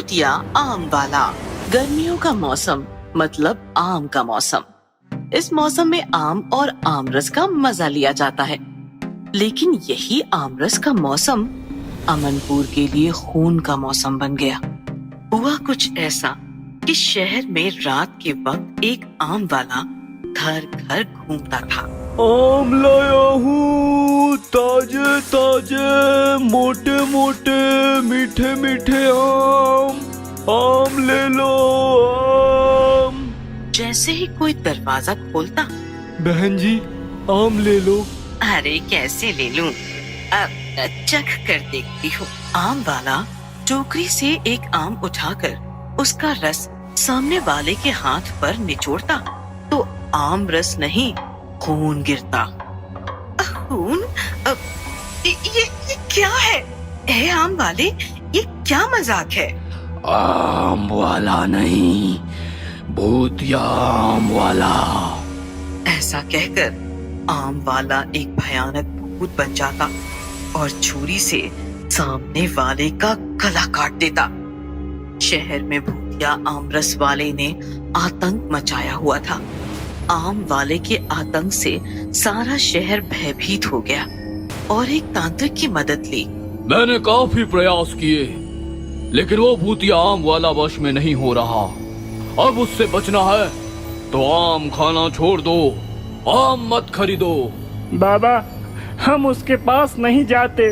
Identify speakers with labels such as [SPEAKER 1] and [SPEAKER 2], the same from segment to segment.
[SPEAKER 1] भूतिया आम वाला। गर्मियों का मौसम मतलब आम का मौसम। इस मौसम में आम और आमरस का मजा लिया जाता है। लेकिन यही आमरस का मौसम अमनपुर के लिए खून का मौसम बन गया। हुआ कुछ ऐसा कि शहर में रात के वक्त एक आम वाला घर घर घूमता था।
[SPEAKER 2] आम लाया हूँ, ताजे ताजे मोटे मोटे मीठे मीठे आम ले लो आम।
[SPEAKER 1] जैसे ही कोई दरवाजा खोलता,
[SPEAKER 2] बहन जी आम ले लो।
[SPEAKER 1] अरे कैसे ले लूं? चख कर देखती हूँ। आम वाला टोकरी से एक आम उठाकर उसका रस सामने वाले के हाथ पर निचोड़ता तो आम रस नहीं, खून गिरता। खून? ये क्या है? ए आम वाले, ये क्या मजाक है?
[SPEAKER 2] आम वाला नहीं, भूतिया आम वाला।
[SPEAKER 1] ऐसा कहकर आम वाला एक भयानक भूत बन जाता और छुरी से सामने वाले का गला काट देता। शहर में भूतिया आमरस वाले ने आतंक मचाया हुआ था। आम वाले के आतंक से सारा शहर भयभीत हो गया और एक तांत्रिक की मदद ली।
[SPEAKER 2] मैंने काफी प्रयास किए, लेकिन वो भूतिया आम वाला वश में नहीं हो रहा। अब उससे बचना है तो आम खाना छोड़ दो, आम मत खरीदो।
[SPEAKER 3] बाबा, हम उसके पास नहीं जाते,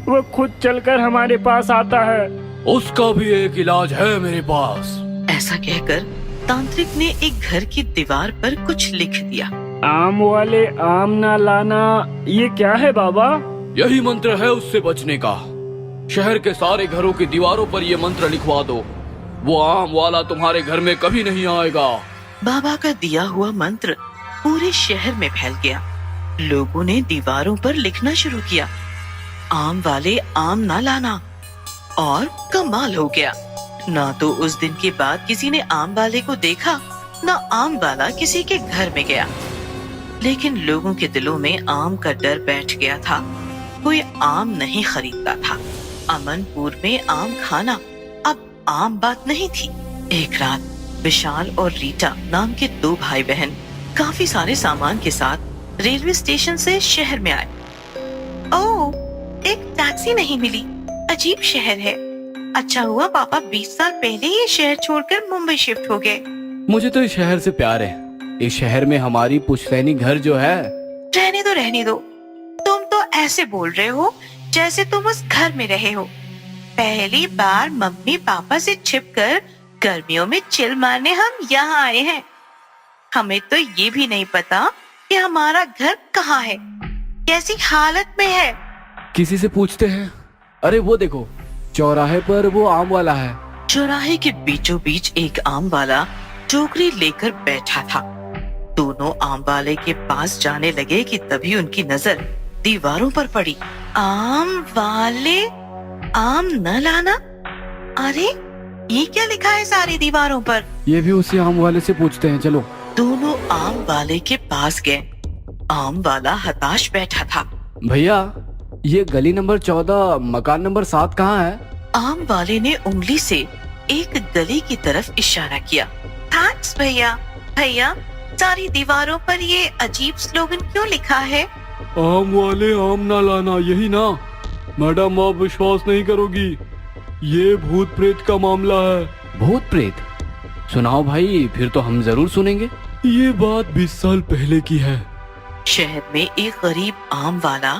[SPEAKER 3] वो खुद चलकर हमारे पास आता है।
[SPEAKER 2] उसका भी एक इलाज है मेरे पास।
[SPEAKER 1] ऐसा कहकर तांत्रिक ने एक घर की दीवार पर कुछ लिख दिया।
[SPEAKER 3] आम वाले आम ना लाना, ये क्या है बाबा?
[SPEAKER 2] यही मंत्र है उससे बचने का। शहर के सारे घरों की दीवारों पर ये मंत्र लिखवा दो, वो आम वाला तुम्हारे घर में कभी नहीं आएगा।
[SPEAKER 1] बाबा का दिया हुआ मंत्र पूरे शहर में फैल गया। लोगों ने दीवारों पर लिखना शुरू किया, आम वाले आम ना लाना। और कमाल हो गया, ना तो उस दिन के बाद किसी ने आम वाले को देखा, ना आम वाला किसी के घर में गया। लेकिन लोगों के दिलों में आम का डर बैठ गया था। कोई आम नहीं खरीदता था। अमनपुर में आम खाना अब आम बात नहीं थी। एक रात विशाल और रीटा नाम के दो भाई बहन काफी सारे सामान के साथ रेलवे स्टेशन से शहर में आए। ओह, एक टैक्सी नहीं मिली, अजीब शहर है। अच्छा हुआ पापा 20 साल पहले ये शहर छोड़कर मुंबई शिफ्ट हो गए।
[SPEAKER 2] मुझे तो इस शहर से प्यार है। इस शहर में हमारी पुश्तैनी घर जो है।
[SPEAKER 1] रहने दो। तुम तो ऐसे बोल रहे हो जैसे तुम उस घर में रहे हो। पहली बार मम्मी पापा से छिपकर गर्मियों में चिल मारने हम यहाँ आए हैं। हमें तो ये भी नहीं पता कि हमारा घर कहाँ है, कैसी हालत में है।
[SPEAKER 2] किसी से पूछते हैं। अरे वो देखो, चौराहे पर वो आम वाला है।
[SPEAKER 1] चौराहे के बीचों बीच एक आम वाला टोकरी लेकर बैठा था। दोनों आम वाले के पास जाने लगे कि तभी उनकी नजर दीवारों पर पड़ी। आम वाले आम न लाना। अरे ये क्या लिखा है सारी दीवारों पर?
[SPEAKER 2] ये भी उसी आम वाले से पूछते हैं, चलो।
[SPEAKER 1] दोनों आम वाले के पास गए। आम वाला हताश बैठा था।
[SPEAKER 2] भैया, ये गली नंबर 14 मकान नंबर 7 कहाँ है?
[SPEAKER 1] आम वाले ने उंगली से एक गली की तरफ इशारा किया। थैंक्स भैया। भैया, सारी दीवारों पर ये अजीब स्लोगन क्यों लिखा है?
[SPEAKER 2] आम वाले आम ना लाना, यही ना? मैडम, आप विश्वास नहीं करोगी, ये भूत प्रेत का मामला है। भूत प्रेत? सुनाओ भाई, फिर तो हम जरूर सुनेंगे। ये बात 20 साल पहले की है।
[SPEAKER 1] शहर में एक गरीब आम वाला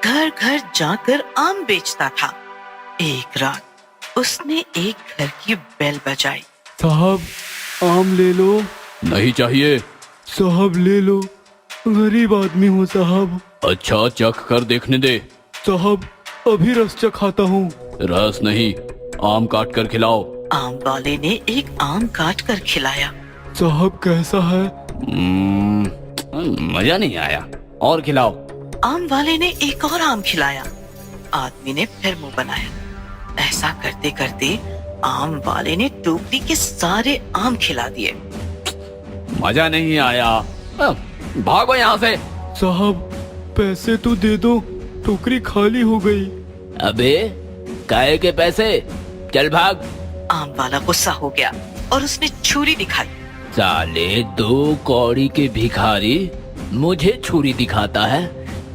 [SPEAKER 1] घर घर जाकर आम बेचता था। एक रात उसने एक घर की बेल बजाई।
[SPEAKER 2] साहब, आम ले लो। नहीं चाहिए। साहब ले लो, गरीब आदमी हूँ साहब। अच्छा, चख कर देखने दे। साहब, अभी रस चखाता हूँ। रस नहीं, आम काट कर खिलाओ।
[SPEAKER 1] आम वाले ने एक आम काट कर खिलाया।
[SPEAKER 2] साहब कैसा है? मजा नहीं आया, और खिलाओ।
[SPEAKER 1] आम वाले ने एक और आम खिलाया। आदमी ने फिर मुंह बनाया। ऐसा करते करते आम वाले ने टोकरी के सारे आम खिला दिए।
[SPEAKER 2] मजा नहीं आया, भागो यहाँ से। साहब, पैसे तो दे दो, टोकरी खाली हो गई। अबे, काहे के पैसे? चल भाग।
[SPEAKER 1] आम वाला गुस्सा हो गया और उसने छुरी दिखाई।
[SPEAKER 2] साले 2 कौड़ी के भिखारी मुझे छुरी दिखाता है,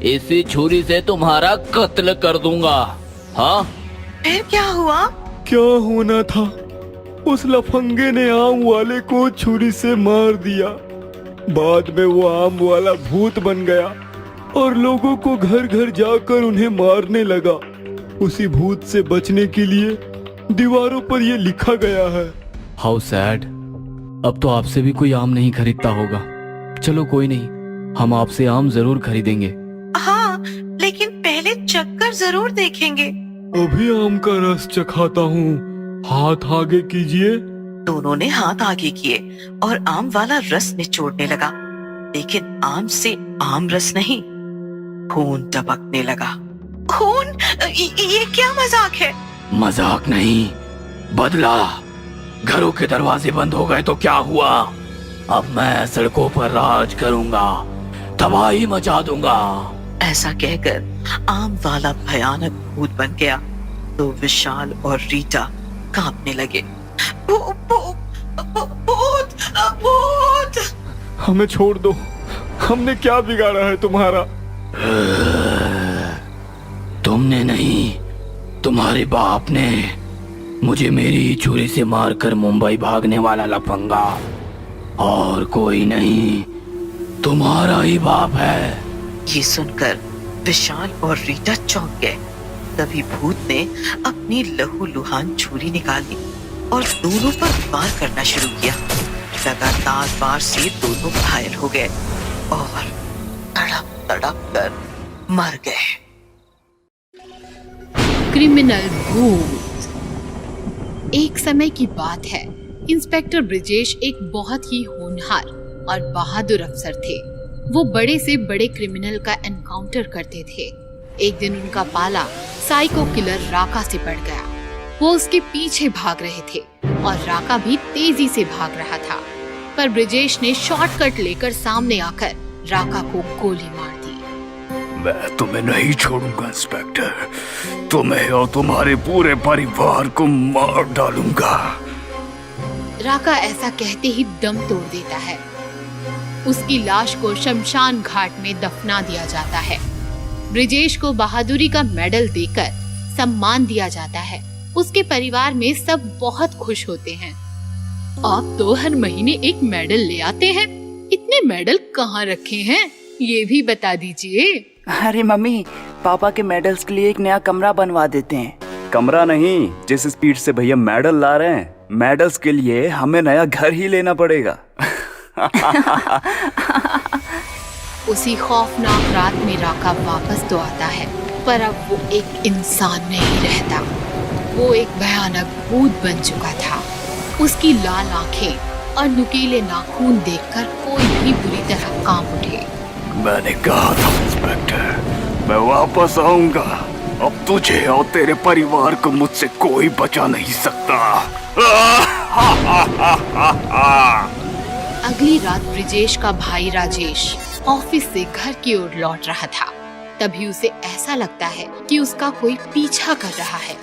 [SPEAKER 2] इसी छुरी से तुम्हारा कत्ल कर दूंगा। हाँ,
[SPEAKER 1] फिर क्या हुआ?
[SPEAKER 2] क्या होना था, उस लफंगे ने आम वाले को छुरी से मार दिया। बाद में वो आम वाला भूत बन गया और लोगों को घर घर जाकर उन्हें मारने लगा। उसी भूत से बचने के लिए दीवारों पर ये लिखा गया है। How sad. अब तो आपसे भी कोई आम नहीं खरीदता होगा। चलो कोई नहीं, हम आपसे आम जरूर खरीदेंगे।
[SPEAKER 1] हाँ, लेकिन पहले चक्कर जरूर देखेंगे।
[SPEAKER 2] अभी आम का रस चखाता हूँ, हाथ आगे कीजिए।
[SPEAKER 1] दोनों ने हाथ आगे किए और आम वाला रस निचोड़ने लगा, लेकिन आम से आम रस नहीं, खून टपकने लगा। खून? ये क्या मजाक है?
[SPEAKER 2] मजाक नहीं, बदला। घरों के दरवाजे बंद हो गए तो क्या हुआ, अब मैं सड़कों पर राज करूंगा, तबाही मचा दूंगा।
[SPEAKER 1] ऐसा कहकर आम वाला भयानक भूत बन गया तो विशाल और रीटा कांपने लगे। भूत! भूत!
[SPEAKER 2] हमें छोड़ दो, हमने क्या बिगाड़ा है तुम्हारा? तुमने नहीं, तुम्हारे बाप ने। मुझे मेरी छुरी से मारकर मुंबई भागने वाला लफंगा और कोई नहीं, तुम्हारा ही बाप है।
[SPEAKER 1] ये सुनकर विशाल और रीटा चौंक गए। तभी भूत ने अपनी लहूलुहान छुरी निकाली और दोनों पर वार करना शुरू किया। लगातार वार से दोनों घायल हो गए और तड़प तड़प कर मर गए।
[SPEAKER 4] क्रिमिनल भूत। एक समय की बात है, इंस्पेक्टर ब्रिजेश एक बहुत ही होनहार और बहादुर अफसर थे। वो बड़े से बड़े क्रिमिनल का एनकाउंटर करते थे। एक दिन उनका पाला साइको किलर राका से पड़ गया। वो उसके पीछे भाग रहे थे और राका भी तेजी से भाग रहा था, पर ब्रिजेश ने शॉर्टकट लेकर सामने आकर राका को गोली मार दी।
[SPEAKER 2] मैं तुम्हें नहीं छोड़ूंगा इंस्पेक्टर, तुम्हें और तुम्हारे पूरे परिवार को मार डालूंगा।
[SPEAKER 4] राका ऐसा कहते ही दम तोड़ देता है। उसकी लाश को शमशान घाट में दफना दिया जाता है। ब्रिजेश को बहादुरी का मेडल देकर सम्मान दिया जाता है। उसके परिवार में सब बहुत खुश होते हैं। आप तो हर महीने एक मेडल ले आते हैं, इतने मेडल कहाँ रखे हैं, ये भी बता दीजिए।
[SPEAKER 5] अरे मम्मी, पापा के मेडल्स के लिए एक नया कमरा बनवा देते हैं।
[SPEAKER 6] कमरा नहीं, जिस स्पीड से भैया मेडल ला रहे हैं, मेडल्स के लिए हमें नया घर ही लेना पड़ेगा।
[SPEAKER 4] उसी खौफनाक रात में राका वापस तो आता है, पर अब वो एक इंसान नहीं रहता। वो एक भयानक भूत बन चुका था। उसकी लाल आंखें और नुकीले नाखून देखकर कोई भी बुरी तरह कांप उठे।
[SPEAKER 2] मैंने कहा था इंस्पेक्टर, मैं वापस आऊंगा। अब तुझे और तेरे परिवार को मुझसे कोई बचा नहीं सकता।
[SPEAKER 4] अगली रात ब्रिजेश का भाई राजेश ऑफिस से घर की ओर लौट रहा था। तभी उसे ऐसा लगता है कि उसका कोई पीछा कर रहा है।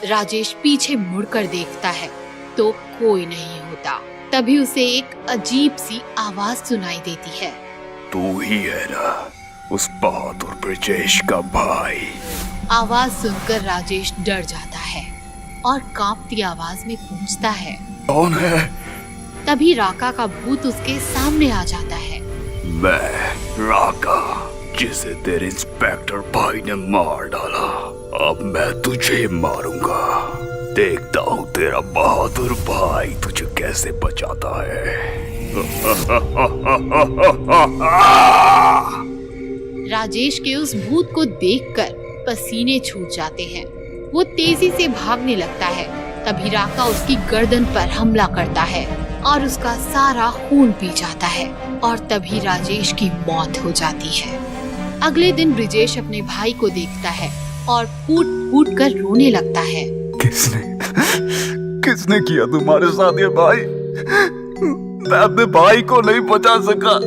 [SPEAKER 4] राजेश पीछे मुड़कर देखता है तो कोई नहीं होता। तभी उसे एक अजीब सी आवाज सुनाई देती है।
[SPEAKER 2] तू ही है ना उस बहादुर ब्रिजेश का भाई?
[SPEAKER 4] आवाज सुनकर राजेश डर जाता है और कांपती आवाज में पूछता है,
[SPEAKER 2] कौन है?
[SPEAKER 4] तभी राका का भूत उसके सामने आ जाता है।
[SPEAKER 2] मैं राका, जिसे तेरे इंस्पेक्टर भाई ने मार डाला। अब मैं तुझे मारूंगा। देखता हूँ तेरा बहादुर भाई तुझे कैसे बचाता है।
[SPEAKER 4] राजेश के उस भूत को देखकर पसीने छूट जाते हैं। वो तेजी से भागने लगता है। तभी राका उसकी गर्दन पर हमला करता है और उसका सारा खून पी जाता है और तभी राजेश की मौत हो जाती है। अगले दिन ब्रिजेश अपने भाई को देखता है और फूट फूट कर रोने लगता है।
[SPEAKER 6] किसने किया तुम्हारे साथ ये भाई? मैं अपने भाई को नहीं बचा सका।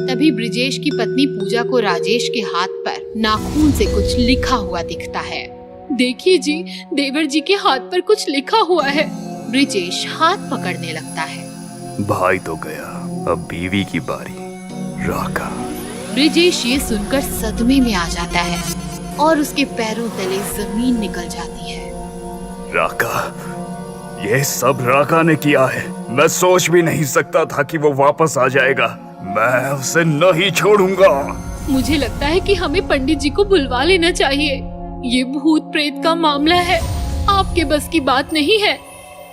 [SPEAKER 4] तभी ब्रिजेश की पत्नी पूजा को राजेश के हाथ पर नाखून से कुछ लिखा हुआ दिखता है। देखिए जी, देवर जी के हाथ पर कुछ लिखा हुआ है। ब्रिजेश हाथ पकड़ने लगता है।
[SPEAKER 6] भाई तो गया, अब बीवी की बारी। राका।
[SPEAKER 4] ब्रिजेश ये सुनकर सदमे में आ जाता है और उसके पैरों तले जमीन निकल जाती है।
[SPEAKER 6] राका, ये सब राका ने किया है। मैं सोच भी नहीं सकता था कि वो वापस आ जाएगा। मैं उसे नहीं छोड़ूंगा।
[SPEAKER 4] मुझे लगता है कि हमें पंडित जी को बुलवा लेना चाहिए। ये भूत प्रेत का मामला है, आपके बस की बात नहीं है।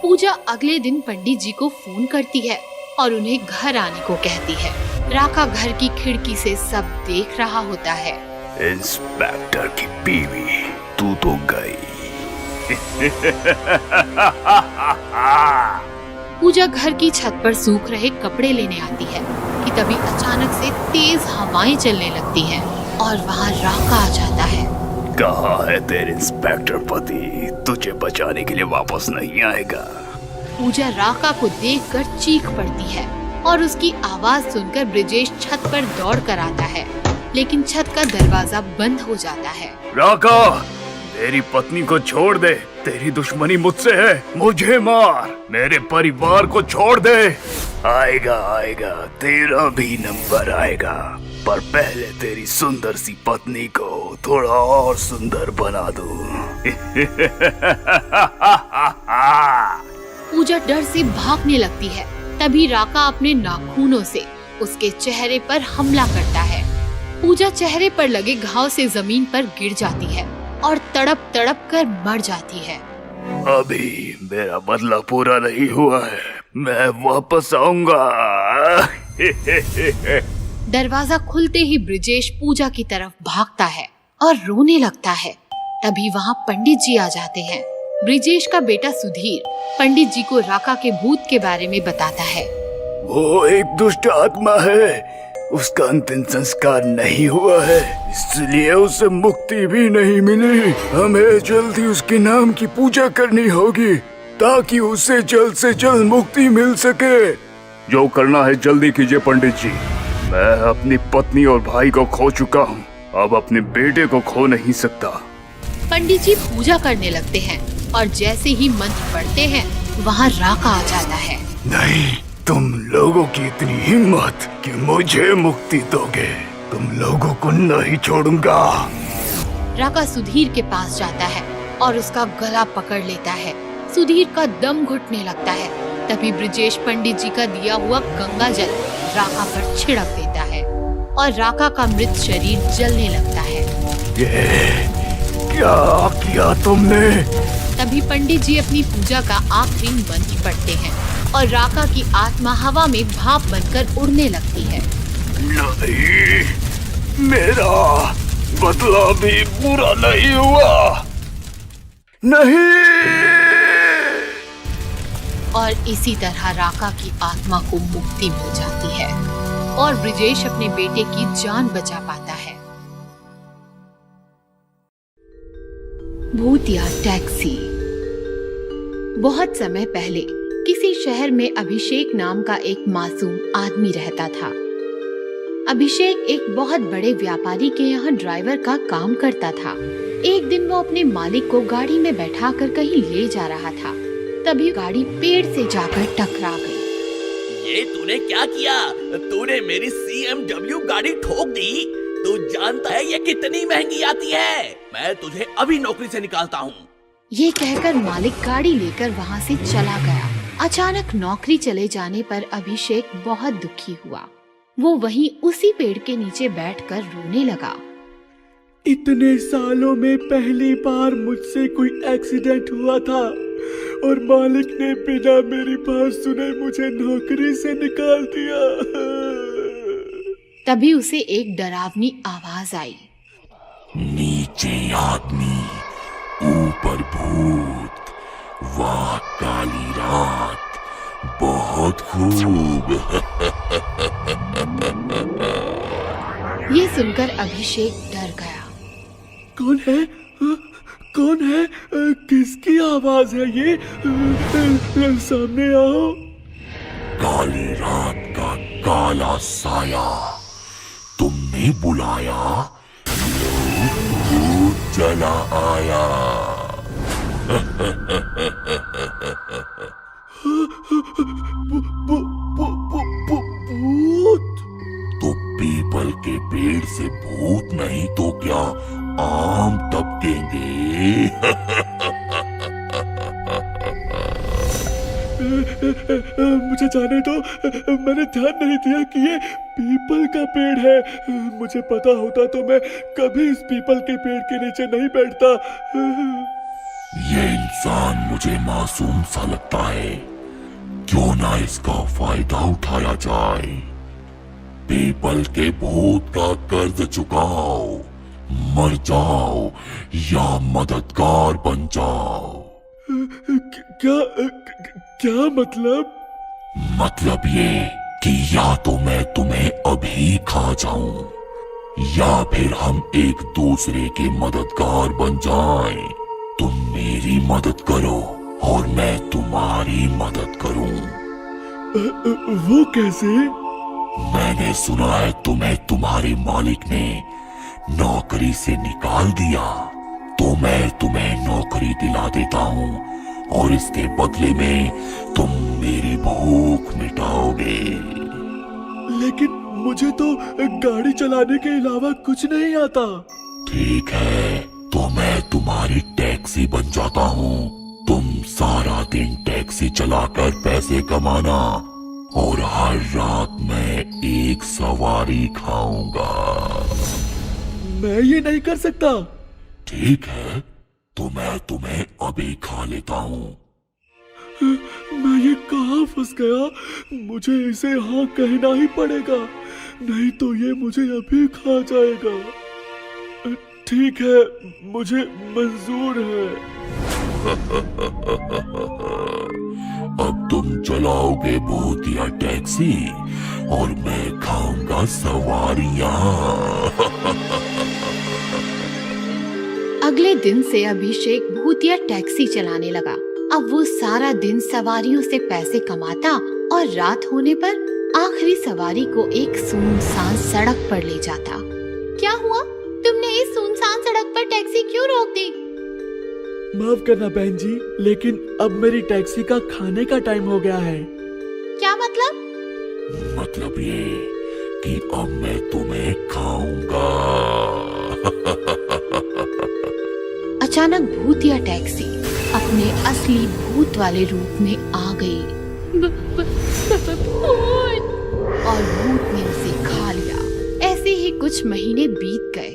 [SPEAKER 4] पूजा अगले दिन पंडित जी को फोन करती है और उन्हें घर आने को कहती है। राका घर की खिड़की से सब देख रहा होता है।
[SPEAKER 6] इंस्पेक्टर की बीवी, तू तो गई।
[SPEAKER 4] पूजा घर की छत पर सूख रहे कपड़े लेने आती है कि तभी अचानक से तेज हवाएं चलने लगती हैं और वहाँ राका आ जाता है।
[SPEAKER 6] कहाँ है तेरे इंस्पेक्टर पति? तुझे बचाने के लिए वापस नहीं आएगा।
[SPEAKER 4] पूजा राका को देखकर चीख पड़ती है और उसकी आवाज सुनकर ब्रिजेश छत पर दौड़ कर आता है, लेकिन छत का दरवाजा बंद हो जाता है।
[SPEAKER 6] राका, तेरी पत्नी को छोड़ दे। तेरी दुश्मनी मुझसे है, मुझे मार। मेरे परिवार को छोड़ दे। आएगा आएगा, तेरा भी नंबर आएगा, पर पहले तेरी सुंदर सी पत्नी को थोड़ा और सुंदर बना दूं।
[SPEAKER 4] पूजा डर से भागने लगती है। तभी राका अपने नाखूनों से उसके चेहरे पर हमला करता है। पूजा चेहरे पर लगे घाव से जमीन पर गिर जाती है और तड़प तड़प कर मर जाती है।
[SPEAKER 6] अभी मेरा बदला पूरा नहीं हुआ है, मैं वापस आऊंगा।
[SPEAKER 4] दरवाजा खुलते ही ब्रिजेश पूजा की तरफ भागता है और रोने लगता है। तभी वहाँ पंडित जी आ जाते हैं। ब्रिजेश का बेटा सुधीर पंडित जी को राका के भूत के बारे में बताता है।
[SPEAKER 6] वो एक दुष्ट आत्मा है, उसका अंतिम संस्कार नहीं हुआ है, इसलिए उसे मुक्ति भी नहीं मिली। हमें जल्दी उसके नाम की पूजा करनी होगी ताकि उसे जल्द से जल्द मुक्ति मिल सके। जो करना है जल्दी कीजिए पंडित जी। मैं अपनी पत्नी और भाई को खो चुका हूँ, अब अपने बेटे को खो नहीं सकता।
[SPEAKER 4] पंडित जी पूजा करने लगते हैं और जैसे ही मंत्र पढ़ते हैं वहाँ राका आ जाता है।
[SPEAKER 6] नहीं, तुम लोगों की इतनी हिम्मत कि मुझे मुक्ति दोगे? तुम लोगों को नहीं छोड़ूंगा।
[SPEAKER 4] राका सुधीर के पास जाता है और उसका गला पकड़ लेता है। सुधीर का दम घुटने लगता है। तभी ब्रिजेश पंडित जी का दिया हुआ गंगा जल राका पर छिड़क देता है और राका का मृत शरीर जलने लगता है।
[SPEAKER 6] ये क्या किया तुमने?
[SPEAKER 4] तभी पंडित जी अपनी पूजा का आखिरी मंत्र पढ़ते हैं और राका की आत्मा हवा में भाप बनकर उड़ने लगती है।
[SPEAKER 6] नहीं, मेरा बदला भी पूरा नहीं हुआ। नहीं।
[SPEAKER 4] और इसी तरह राका की आत्मा को मुक्ति मिल जाती है और ब्रिजेश अपने बेटे की जान बचा पाता है। भूतिया टैक्सी। बहुत समय पहले किसी शहर में अभिषेक नाम का एक मासूम आदमी रहता था। अभिषेक एक बहुत बड़े व्यापारी के यहाँ ड्राइवर का काम करता था। एक दिन वो अपने मालिक को गाड़ी में बैठाकर कहीं ले जा रहा था। तभी गाड़ी पेड़ से जाकर टकरा गई।
[SPEAKER 7] ये तूने क्या किया? तूने मेरी CMW गाड़ी ठोक दी। तू जानता है ये कितनी महंगी आती है? मैं तुझे अभी नौकरी से निकालता हूँ।
[SPEAKER 4] ये कहकर मालिक गाड़ी लेकर वहाँ से चला गया। अचानक नौकरी चले जाने पर अभिषेक बहुत दुखी हुआ। वो वहीं उसी पेड़ के नीचे बैठकर रोने लगा।
[SPEAKER 2] इतने सालों में पहली बार मुझसे कोई एक्सीडेंट हुआ था और मालिक ने बिना मेरी बात सुने मुझे नौकरी से निकाल दिया।
[SPEAKER 4] तभी उसे एक डरावनी आवाज आई।
[SPEAKER 8] नीचे आदमी, ऊपर भूत, वाह काली रात, बहुत खूब।
[SPEAKER 4] ये सुनकर अभिषेक डर गया।
[SPEAKER 2] कौन है? कौन है? किसकी आवाज है ये? सामने आओ।
[SPEAKER 8] काली रात का काला साया, तुमने बुलाया? भूत चला आया।
[SPEAKER 2] भूत?
[SPEAKER 8] तो पीपल के पेड़ से भूत नहीं तो क्या आम टपकेंगे?
[SPEAKER 2] मुझे जाने दो, मैंने ध्यान नहीं दिया कि ये पीपल का पेड़ है। मुझे पता होता तो मैं कभी इस पीपल के पेड़ के नीचे नहीं बैठता।
[SPEAKER 8] ये इंसान मुझे मासूम सा लगता है, क्यों ना इसका फायदा उठाया जाए। पीपल के भूत का कर्ज चुकाओ, मर जाओ या मददगार बन जाओ।
[SPEAKER 2] क्या मतलब?
[SPEAKER 8] मतलब ये कि या तो मैं तुम्हें अभी खा जाऊं या फिर हम एक दूसरे के मददगार बन जाएं। तुम मेरी मदद करो और मैं तुम्हारी मदद करूं।
[SPEAKER 2] वो कैसे?
[SPEAKER 8] मैंने सुना है तुम्हें तुम्हारे मालिक ने नौकरी से निकाल दिया, तो मैं तुम्हें नौकरी दिला देता हूँ और इसके बदले में तुम मेरी भूख मिटाओगे।
[SPEAKER 2] लेकिन मुझे तो गाड़ी चलाने के अलावा कुछ नहीं आता।
[SPEAKER 8] ठीक है, तो मैं तुम्हारी टैक्सी बन जाता हूँ। तुम सारा दिन टैक्सी चलाकर पैसे कमाना और हर रात मैं एक सवारी खाऊंगा।
[SPEAKER 2] मैं ये नहीं कर सकता।
[SPEAKER 8] ठीक है, तो मैं तुम्हें अभी खा लेता हूँ।
[SPEAKER 2] मैं ये कहाँ फंस गया? मुझे इसे हाँ कहना ही पड़ेगा, नहीं तो ये मुझे अभी खा जाएगा। ठीक है, मुझे मंजूर है।
[SPEAKER 8] अब तुम चलाओगे भूतिया टैक्सी और मैं खाऊंगा सवारियां।
[SPEAKER 4] अगले दिन से अभिषेक भूतिया टैक्सी चलाने लगा। अब वो सारा दिन सवारियों से पैसे कमाता और रात होने पर आखिरी सवारी को एक सुनसान सड़क पर ले जाता। क्या हुआ? तुमने इस सुनसान सड़क पर टैक्सी क्यों रोक दी?
[SPEAKER 2] माफ करना बहन जी, लेकिन अब मेरी टैक्सी का खाने का टाइम हो गया है।
[SPEAKER 4] क्या मतलब?
[SPEAKER 8] मतलब ये कि अब मैं तुम्हें खाऊंगा।
[SPEAKER 4] अचानक भूतिया टैक्सी अपने असली भूत वाले रूप में आ गई और भूत ने उसे खा लिया। ऐसे ही कुछ महीने बीत गए।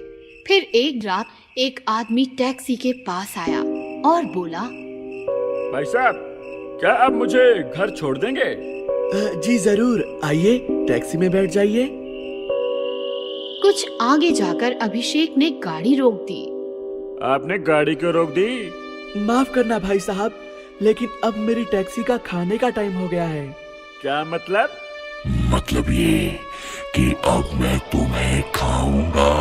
[SPEAKER 4] फिर एक रात एक आदमी टैक्सी के पास आया और बोला,
[SPEAKER 3] भाई साहब, क्या आप मुझे घर छोड़ देंगे?
[SPEAKER 2] जी जरूर, आइए टैक्सी में बैठ जाइए।
[SPEAKER 4] कुछ आगे जाकर अभिषेक ने गाड़ी रोक दी।
[SPEAKER 3] आपने गाड़ी क्यों रोक दी?
[SPEAKER 2] माफ करना भाई साहब, लेकिन अब मेरी टैक्सी का खाने का टाइम हो गया है।
[SPEAKER 3] क्या मतलब?
[SPEAKER 8] मतलब ये कि अब मैं तुम्हें खाऊंगा।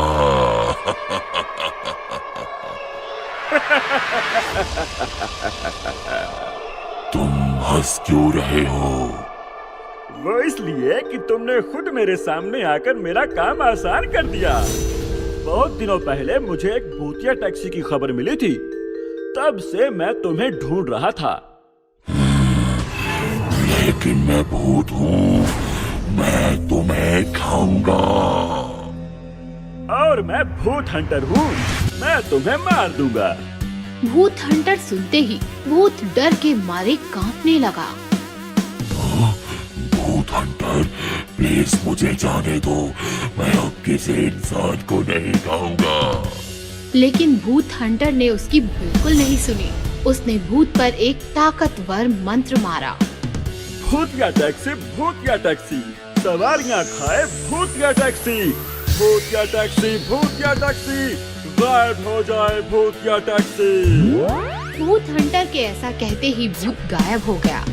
[SPEAKER 8] तुम हंस क्यों रहे हो?
[SPEAKER 3] वो इसलिए कि तुमने खुद मेरे सामने आकर मेरा काम आसान कर दिया। बहुत दिनों पहले मुझे एक भूतिया टैक्सी की खबर मिली थी, तब से मैं तुम्हें ढूंढ रहा था।
[SPEAKER 8] लेकिन मैं भूत हूँ, मैं तुम्हें खाऊंगा।
[SPEAKER 3] और मैं भूत हंटर हूँ, मैं तुम्हें मार दूंगा।
[SPEAKER 4] भूत हंटर सुनते ही भूत डर के मारे कांपने लगा।
[SPEAKER 8] भूत हंटर, प्लीज मुझे जाने दो, मैं अब किसी इंसान को नहीं खाऊंगा।
[SPEAKER 4] लेकिन भूत हंटर ने उसकी बिल्कुल नहीं सुनी। उसने भूत पर एक ताकतवर मंत्र मारा।
[SPEAKER 3] भूतिया टैक्सी, सवारियां खाए भूतिया टैक्सी, भूतिया टैक्सी, भूतिया टैक्सी, गायब हो जाए भूतिया टैक्सी।
[SPEAKER 4] भूत हंटर के ऐसा कहते ही भूत गायब हो गया।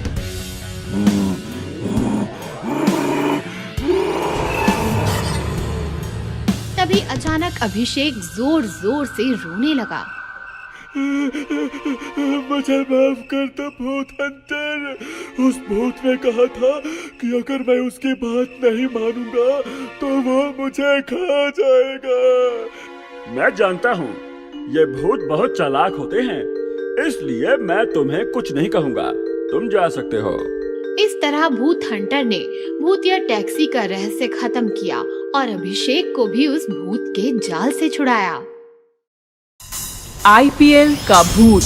[SPEAKER 4] तभी अचानक अभिषेक जोर जोर से रोने लगा।
[SPEAKER 2] मुझे माफ कर दो भूत हंटर। उस भूत ने कहा था कि अगर मैं उसकी बात नहीं मानूंगा तो वो मुझे खा जाएगा।
[SPEAKER 3] मैं जानता हूँ, ये भूत बहुत चालाक होते हैं, इसलिए मैं तुम्हें कुछ नहीं कहूँगा। तुम जा सकते हो।
[SPEAKER 4] इस तरह भूत हंटर ने भूतिया टैक्सी का रहस्य खत्म किया और अभिषेक को भी उस भूत के जाल से छुड़ाया।
[SPEAKER 9] आईपीएल का भूत।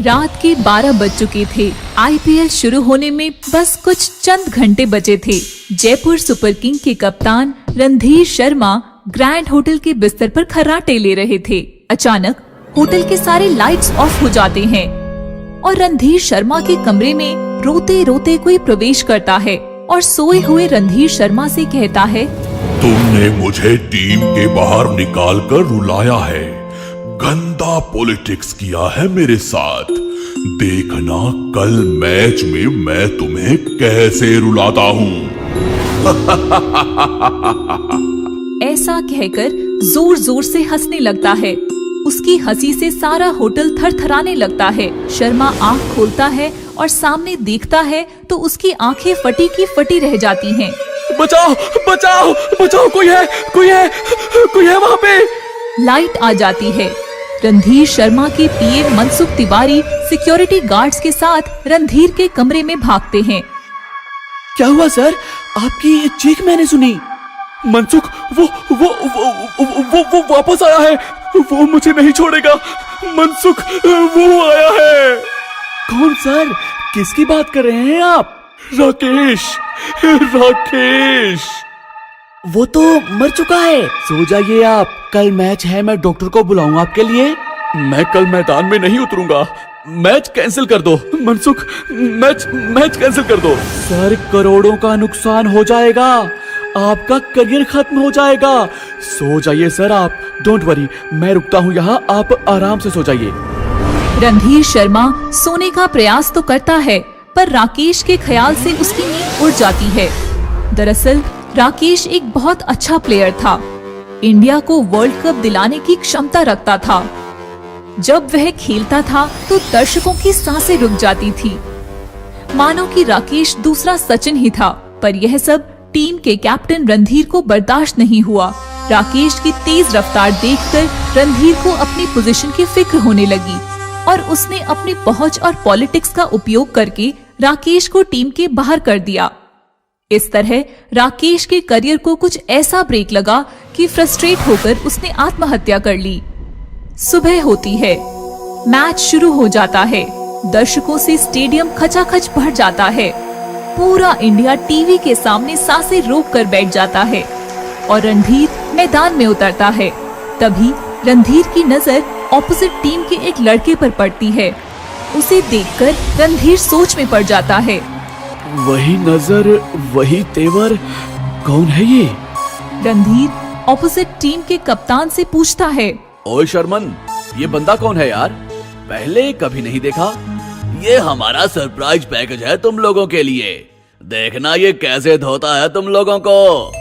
[SPEAKER 9] रात के 12 बज चुके थे। आईपीएल शुरू होने में बस कुछ चंद घंटे बचे थे। जयपुर सुपर किंग के कप्तान रणधीर शर्मा ग्रैंड होटल के बिस्तर पर खर्राटे ले रहे थे। अचानक होटल के सारे लाइट्स ऑफ हो जाते हैं और रणधीर शर्मा के कमरे में रोते रोते कोई प्रवेश करता है और सोए हुए रणधीर शर्मा से कहता है,
[SPEAKER 8] तुमने मुझे टीम के बाहर निकाल कर रुलाया है, गंदा पॉलिटिक्स किया है मेरे साथ। देखना कल मैच में मैं तुम्हें कैसे रुलाता हूँ।
[SPEAKER 9] ऐसा कहकर जोर जोर से हंसने लगता है। उसकी हंसी से सारा होटल थरथराने लगता है। शर्मा आंख खोलता है और सामने देखता है तो उसकी आंखें फटी की फटी रह जाती हैं।
[SPEAKER 2] बचाओ बचाओ बचाओ, कोई है वहाँ पे।
[SPEAKER 9] लाइट आ जाती है। रणधीर शर्मा के पीए मनसुख तिवारी सिक्योरिटी गार्ड्स के साथ रणधीर के कमरे में भागते हैं।
[SPEAKER 2] क्या हुआ सर? आपकी चीख मैंने सुनी। मनसुख वो वापस आया है। वो मुझे नहीं छोड़ेगा। मनसुख वो आया है। कौन सर? किसकी बात कर रहे हैं आप? राकेश। वो तो मर चुका है। सो जाइए आप, कल मैच है, मैं डॉक्टर को बुलाऊंगा आपके लिए। मैं कल मैदान में नहीं उतरूंगा। मैच कैंसिल कर दो मनसुख, मैच कैंसिल कर दो। सर करोड़ों का नुकसान हो जाएगा, आपका करियर खत्म हो जाएगा। सो जाइए सर आप, डोंट वरी, मैं रुकता हूँ यहाँ, आप आराम से सो जाइए।
[SPEAKER 9] रणधीर शर्मा सोने का प्रयास तो करता है पर राकेश के ख्याल से उसकी नींद उड़ जाती है। दरअसल राकेश एक बहुत अच्छा प्लेयर था। इंडिया को वर्ल्ड कप दिलाने की क्षमता रखता था। जब वह खेलता था तो दर्शकों की सांसें रुक जाती थी, मानो कि राकेश दूसरा सचिन ही था। पर यह सब टीम के कैप्टन रणधीर को बर्दाश्त नहीं हुआ। राकेश की तेज रफ्तार देखकर रणधीर को अपनी पोजीशन की फिक्र होने लगी और उसने अपनी पहुंच और पॉलिटिक्स का उपयोग करके राकेश को टीम के बाहर कर दिया। इस तरह राकेश के करियर को कुछ ऐसा ब्रेक लगा कि फ्रस्ट्रेट होकर उसने आत्महत्या कर ली। सुबह होती है, मैच शुरू हो जाता है। दर्शकों से स्टेडियम खचाखच भर जाता है। पूरा इंडिया टीवी के सामने सांसें रोक कर बैठ जाता है और रणधीर मैदान में उतरता है। तभी रणधीर की नजर ऑपोजिट टीम के एक लड़के पर पड़ती है। उसे देखकर रणधीर सोच में पड़ जाता है।
[SPEAKER 2] वही नजर, वही तेवर, कौन है ये?
[SPEAKER 9] रणधीर ऑपोजिट टीम के कप्तान से पूछता है,
[SPEAKER 7] ओए शर्मन, ये बंदा कौन है यार? पहले कभी नहीं देखा। ये हमारा सरप्राइज पैकेज है तुम लोगों के लिए। देखना ये कैसे धोता है तुम लोगों को।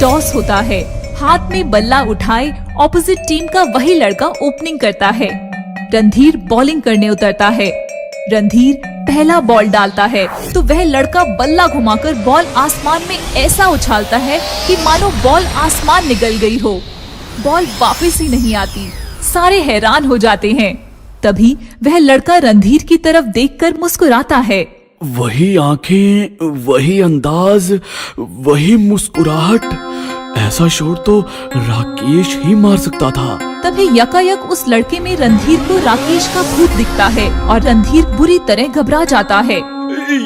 [SPEAKER 9] टॉस होता है। हाथ में बल्ला उठाए ऑपोजिट टीम का वही लड़का ओपनिंग करता है। रणधीर बॉलिंग करने उतरता है। रणधीर पहला बॉल डालता है तो वह लड़का बल्ला घुमाकर बॉल आसमान में ऐसा उछालता है कि मानो बॉल आसमान निगल गई हो। बॉल वापस ही नहीं आती। सारे हैरान हो जाते हैं। तभी वह लड़का रणधीर की तरफ देखकर मुस्कुराता है।
[SPEAKER 2] वही आंखें, वही अंदाज, वही मुस्कुराहट। ऐसा शॉट तो राकेश ही मार सकता था।
[SPEAKER 9] तभी यकायक उस लड़के में रणधीर को राकेश का भूत दिखता है और रणधीर बुरी तरह घबरा जाता है।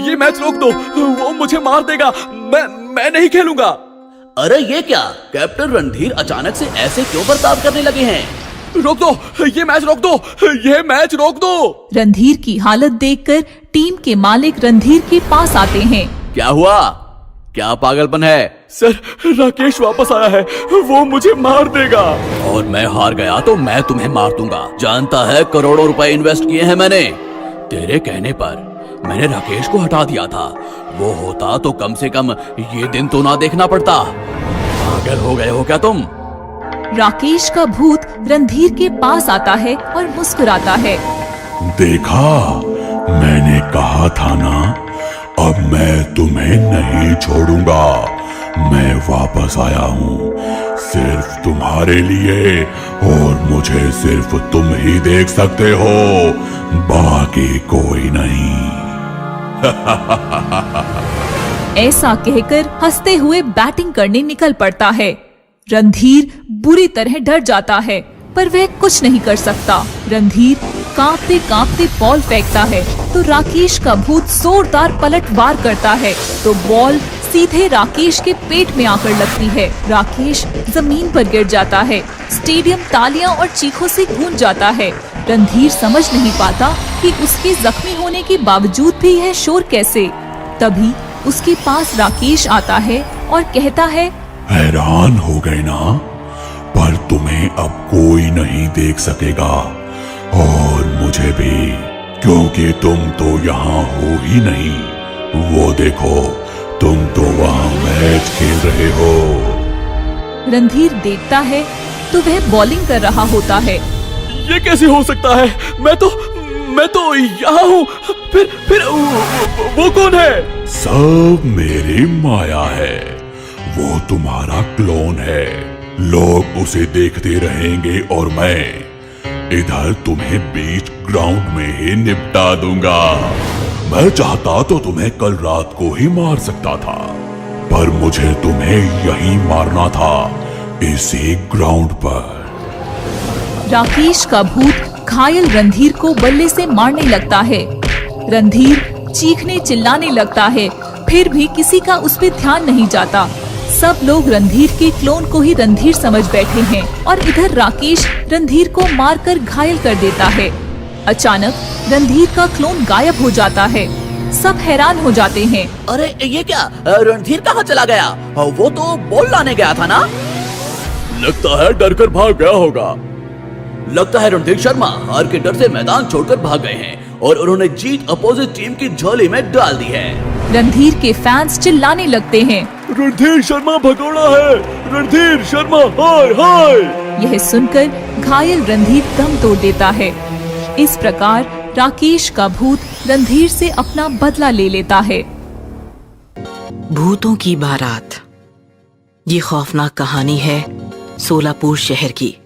[SPEAKER 2] ये मैच रोक दो, वो मुझे मार देगा। मैं नहीं खेलूंगा।
[SPEAKER 7] अरे ये क्या, कैप्टन रणधीर अचानक से ऐसे क्यों बर्ताव करने लगे हैं?
[SPEAKER 2] रोक दो, ये मैच रोक दो, ये मैच रोक दो।
[SPEAKER 9] रणधीर की हालत देखकर टीम के मालिक रणधीर के पास आते हैं।
[SPEAKER 7] क्या हुआ? क्या पागलपन है?
[SPEAKER 2] सर राकेश वापस आया है, वो मुझे मार देगा।
[SPEAKER 7] और मैं हार गया तो मैं तुम्हें मार दूंगा। जानता है करोड़ों रुपए इन्वेस्ट किए हैं मैंने। तेरे कहने पर मैंने राकेश को हटा दिया था। वो होता तो कम से कम ये दिन तो ना देखना पड़ता। पागल हो गए हो क्या तुम?
[SPEAKER 9] राकेश का भूत रणधीर के पास आता है और मुस्कुराता है।
[SPEAKER 8] देखा, मैंने कहा था ना, अब मैं तुम्हें नहीं छोड़ूंगा। मैं वापस आया हूँ, सिर्फ तुम्हारे लिए, और मुझे सिर्फ तुम ही देख सकते हो, बाकी कोई नहीं।
[SPEAKER 9] ऐसा कहकर हंसते हुए बैटिंग करने निकल पड़ता है। रणधीर बुरी तरह डर जाता है, पर वह कुछ नहीं कर सकता। रणधीर कांपते कांपते बॉल फेंकता है तो राकेश का भूत जोरदार पलटवार करता है तो बॉल सीधे राकेश के पेट में आकर लगती है। राकेश जमीन पर गिर जाता है। स्टेडियम तालियां और चीखों से गूंज जाता है। रणधीर समझ नहीं पाता कि उसके जख्मी होने के बावजूद भी यह शोर कैसे। तभी उसके पास राकेश आता है और कहता है,
[SPEAKER 8] हैरान हो गए ना, पर तुम्हें अब कोई नहीं देख सकेगा, और मुझे भी, क्योंकि तुम तो यहाँ हो ही नहीं। वो देखो, तुम तो वहाँ मैच खेल रहे हो।
[SPEAKER 9] रणधीर देखता है तो वह बॉलिंग कर रहा होता है।
[SPEAKER 7] ये कैसे हो सकता है? मैं तो यहाँ हूँ। फिर वो कौन है?
[SPEAKER 8] सब मेरी माया है। वो तुम्हारा क्लोन है। लोग उसे देखते रहेंगे और मैं इधर तुम्हें बीच ग्राउंड में ही निपटा दूंगा। मैं चाहता तो तुम्हें कल रात को ही मार सकता था, पर मुझे तुम्हें यहीं मारना था, इसी ग्राउंड पर।
[SPEAKER 9] राकेश का भूत घायल रणधीर को बल्ले से मारने लगता है। रणधीर चीखने चिल्लाने लगता है, फिर भी किसी का उस पर ध्यान नहीं जाता। सब लोग रणधीर के क्लोन को ही रणधीर समझ बैठे हैं और इधर राकेश रणधीर को मारकर घायल कर देता है। अचानक रणधीर का क्लोन गायब हो जाता है। सब हैरान हो जाते हैं।
[SPEAKER 7] अरे ये क्या? रणधीर कहाँ चला गया? वो तो बॉल लाने गया था ना? लगता है डर कर भाग गया होगा। लगता है रणधीर शर्मा हार के डर से मैदान छोड़कर भाग गए हैं और उन्होंने जीत अपोजिट टीम की झोली में डाल दी है।
[SPEAKER 9] रणधीर के फैंस चिल्लाने लगते हैं,
[SPEAKER 3] रणधीर शर्मा भगोड़ा है, रणधीर शर्मा हाय हाय।
[SPEAKER 9] यह सुनकर घायल रणधीर दम तोड़ देता है। इस प्रकार राकेश का भूत रणधीर से अपना बदला ले लेता है।
[SPEAKER 1] भूतों की बारात। ये खौफनाक कहानी है सोलापुर शहर की।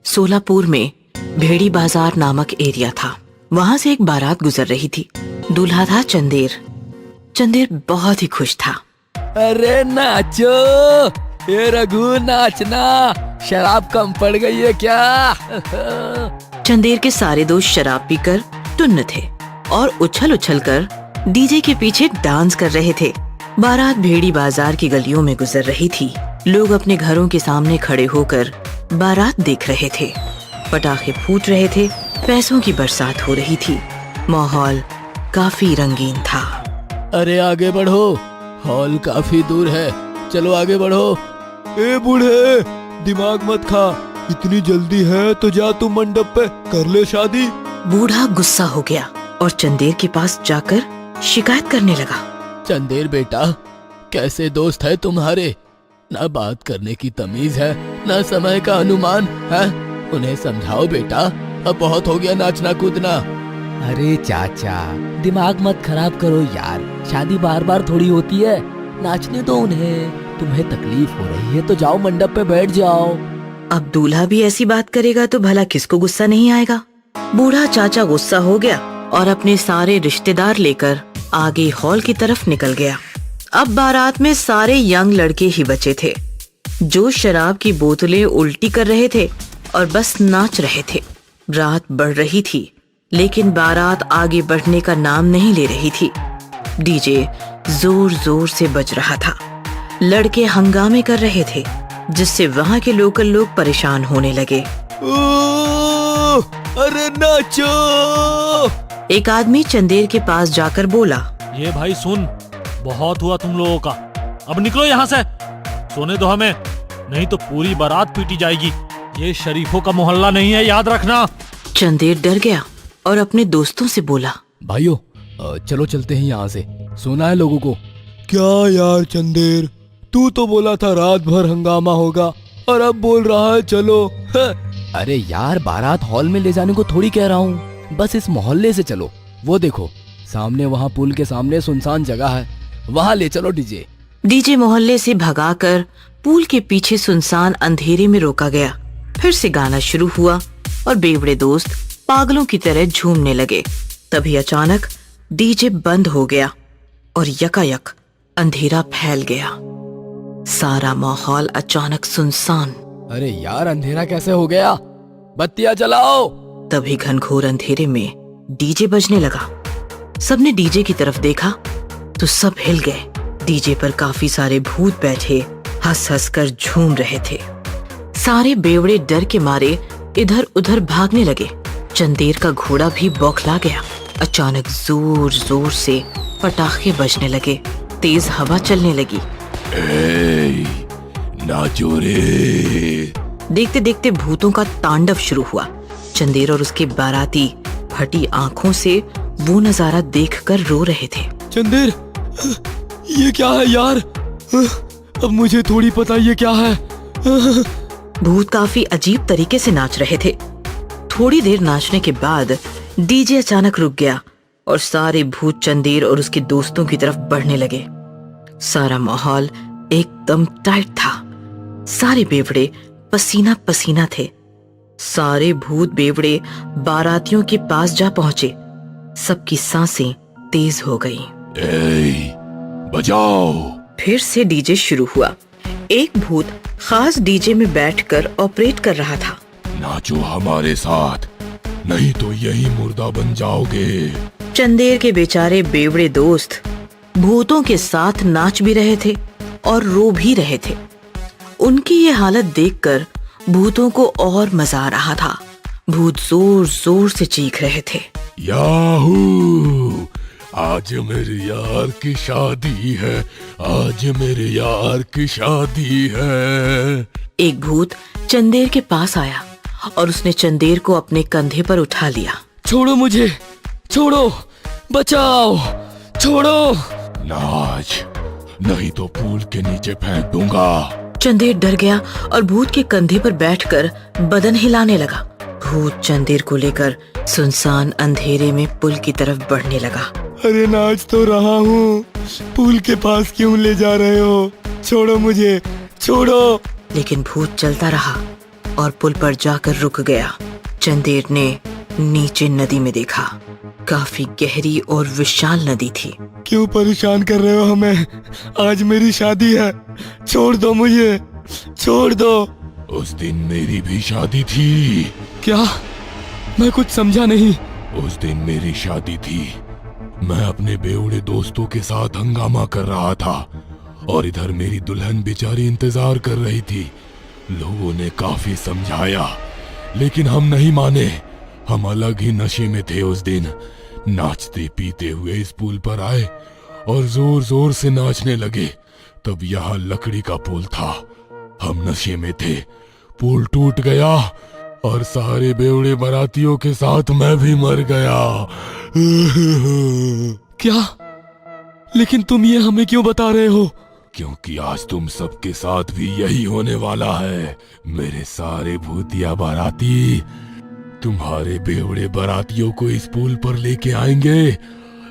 [SPEAKER 1] सोलापुर में भेड़ी बाजार नामक एरिया था। वहाँ से एक बारात गुजर रही थी। दूल्हा था चंदेर। चंदेर बहुत ही खुश था।
[SPEAKER 2] अरे नाचो, ये रघु नाचना, शराब कम पड़ गई है क्या?
[SPEAKER 1] चंदेर के सारे दोस्त शराब पीकर टुन्न थे और उछल उछल कर डीजे के पीछे डांस कर रहे थे। बारात भेड़ी बाजार की गलियों में गुजर रही थी। लोग अपने घरों के सामने खड़े होकर बारात देख रहे थे। पटाखे फूट रहे थे, पैसों की बरसात हो रही थी। माहौल काफी रंगीन था।
[SPEAKER 2] अरे आगे बढ़ो, हॉल काफी दूर है, चलो आगे बढ़ो। ए बूढ़े, दिमाग मत खा, इतनी जल्दी है तो जा तू मंडप पे कर ले शादी।
[SPEAKER 1] बूढ़ा गुस्सा हो गया और चंदेर के पास जाकर शिकायत करने लगा।
[SPEAKER 2] चंदेर बेटा, कैसे दोस्त है तुम्हारे? ना बात करने की तमीज है, ना समय का अनुमान है। उन्हें समझाओ बेटा, अब बहुत हो गया नाचना कूदना।
[SPEAKER 10] अरे चाचा, दिमाग मत खराब करो यार, शादी बार बार थोड़ी होती है, नाचने दो उन्हें। तुम्हें तकलीफ हो रही है तो जाओ मंडप पे बैठ जाओ।
[SPEAKER 1] अब दूल्हा भी ऐसी बात करेगा तो भला किसको गुस्सा नहीं आएगा। बूढ़ा चाचा गुस्सा हो गया और अपने सारे रिश्तेदार लेकर आगे हॉल की तरफ निकल गया। अब बारात में सारे यंग लड़के ही बचे थे जो शराब की बोतलें उल्टी कर रहे थे और बस नाच रहे थे। रात बढ़ रही थी लेकिन बारात आगे बढ़ने का नाम नहीं ले रही थी। डीजे जोर जोर से बज रहा था। लड़के हंगामे कर रहे थे जिससे वहाँ के लोकल लोग परेशान होने लगे।
[SPEAKER 2] अरे नाचो!
[SPEAKER 1] एक आदमी चंदेर के पास जाकर बोला,
[SPEAKER 11] ये भाई सुन, बहुत हुआ तुम लोगों का, अब निकलो यहाँ से, सोने दो हमें, नहीं तो पूरी बारात पीटी जाएगी। ये शरीफों का मोहल्ला नहीं है, याद रखना।
[SPEAKER 1] चंदेर डर गया और अपने दोस्तों से बोला,
[SPEAKER 2] भाइयों चलो चलते हैं यहाँ से, सुना है लोगों को। क्या यार चंदेर, तू तो बोला था रात भर हंगामा होगा और अब बोल रहा है चलो। अरे यार, बारात हॉल में ले जाने को थोड़ी कह रहा हूँ, बस इस मोहल्ले से चलो। वो देखो सामने, वहाँ पुल के सामने सुनसान जगह है, वहाँ ले चलो डीजे।
[SPEAKER 1] डीजे मोहल्ले से भगाकर पूल के पीछे सुनसान अंधेरे में रोका गया। फिर से गाना शुरू हुआ और बेवड़े दोस्त पागलों की तरह झूमने लगे। तभी अचानक डीजे बंद हो गया और यकायक अंधेरा फैल गया। सारा माहौल अचानक सुनसान।
[SPEAKER 10] अरे यार, अंधेरा कैसे हो गया? बत्तियां जलाओ।
[SPEAKER 1] तभी घनघोर अंधेरे में डीजे बजने लगा। सबने डीजे की तरफ देखा तो सब हिल गए। डीजे पर काफी सारे भूत बैठे हंस हंस कर झूम रहे थे। सारे बेवड़े डर के मारे इधर उधर भागने लगे। चंदेर का घोड़ा भी बौखला गया। अचानक जोर जोर से पटाखे बजने लगे। तेज हवा चलने लगी।
[SPEAKER 8] नाचो रे।
[SPEAKER 1] देखते देखते भूतों का तांडव शुरू हुआ। चंदेर और उसके बाराती फटी आंखों से वो नजारा देखकर रो रहे थे।
[SPEAKER 2] चंदेर, ये क्या है यार? अब मुझे थोड़ी पता ये क्या है।
[SPEAKER 1] भूत काफी अजीब तरीके से नाच रहे थे। थोड़ी देर नाचने के बाद डीजे अचानक रुक गया और सारे भूत चंदेर और उसके दोस्तों की तरफ बढ़ने लगे। सारा माहौल एकदम टाइट था। सारे बेवड़े पसीना पसीना थे। सारे भूत बेवड़े बारातियों के पास जा पहुंचे। सबकी सांसें तेज हो गईं।
[SPEAKER 8] बजाओ।
[SPEAKER 1] फिर से डीजे शुरू हुआ। एक भूत खास डीजे में बैठकर ऑपरेट कर रहा था।
[SPEAKER 8] नाचो हमारे साथ, नहीं तो यही मुर्दा बन जाओगे।
[SPEAKER 1] चंदेर के बेचारे बेवड़े दोस्त भूतों के साथ नाच भी रहे थे और रो भी रहे थे। उनकी ये हालत देखकर भूतों को और मजा आ रहा था। भूत जोर जोर से चीख रहे थे।
[SPEAKER 8] याहू, आज मेरे यार की शादी है, आज मेरे यार की शादी है।
[SPEAKER 1] एक भूत चंदेर के पास आया और उसने चंदेर को अपने कंधे पर उठा लिया।
[SPEAKER 2] छोड़ो मुझे, छोड़ो, बचाओ, छोड़ो।
[SPEAKER 8] नाच, नहीं तो पूल के नीचे फेंक दूंगा।
[SPEAKER 1] चंदेर डर गया और भूत के कंधे पर बैठकर बदन हिलाने लगा। भूत चंदेर को लेकर सुनसान अंधेरे में पुल की तरफ बढ़ने लगा।
[SPEAKER 2] अरे नाच तो रहा हूँ, पुल के पास क्यों ले जा रहे हो? छोड़ो मुझे, छोड़ो।
[SPEAKER 1] लेकिन भूत चलता रहा और पुल पर जाकर रुक गया। चंदेर ने नीचे नदी में देखा। काफी गहरी और विशाल नदी थी।
[SPEAKER 2] क्यों परेशान कर रहे हो हमें? आज मेरी शादी है, छोड़ दो मुझे, छोड़ दो।
[SPEAKER 8] उस दिन मेरी भी शादी थी।
[SPEAKER 2] क्या? मैं कुछ समझा नहीं।
[SPEAKER 8] उस दिन मेरी शादी थी। मैं अपने बेवड़े दोस्तों के साथ हंगामा कर रहा था और इधर मेरी दुल्हन बेचारी इंतजार कर रही थी। लोगों ने काफी समझाया लेकिन हम नहीं माने। हम अलग ही नशे में थे उस दिन। नाचते पीते हुए इस पुल पर आए और जोर जोर से नाचने लगे। तब यहाँ लकड़ी का पुल था। हम नशे में थे। पुल टूट गया और सारे बेवड़े बारातियों के साथ मैं भी मर गया।
[SPEAKER 2] क्या? लेकिन तुम ये हमें क्यों बता रहे हो?
[SPEAKER 8] क्योंकि आज तुम सबके साथ भी यही होने वाला है। मेरे सारे भूतिया बाराती तुम्हारे बेवड़े बारातियों को इस पुल पर लेके आएंगे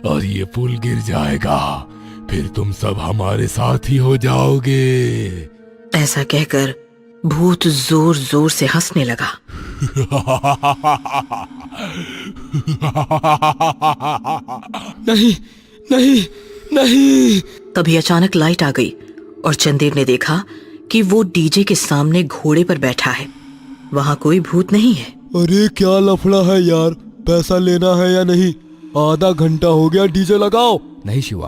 [SPEAKER 8] और ये पुल गिर जाएगा। फिर तुम सब हमारे साथ ही हो जाओगे।
[SPEAKER 1] ऐसा कहकर भूत जोर जोर से हंसने लगा।
[SPEAKER 2] नहीं, नहीं, नहीं।
[SPEAKER 1] तभी अचानक लाइट आ गई और चंदेर ने देखा कि वो डीजे के सामने घोड़े पर बैठा है। वहाँ कोई भूत नहीं है।
[SPEAKER 2] अरे क्या लफड़ा है यार? पैसा लेना है या नहीं? आधा घंटा हो गया, डीजे लगाओ।
[SPEAKER 10] नहीं शिवा,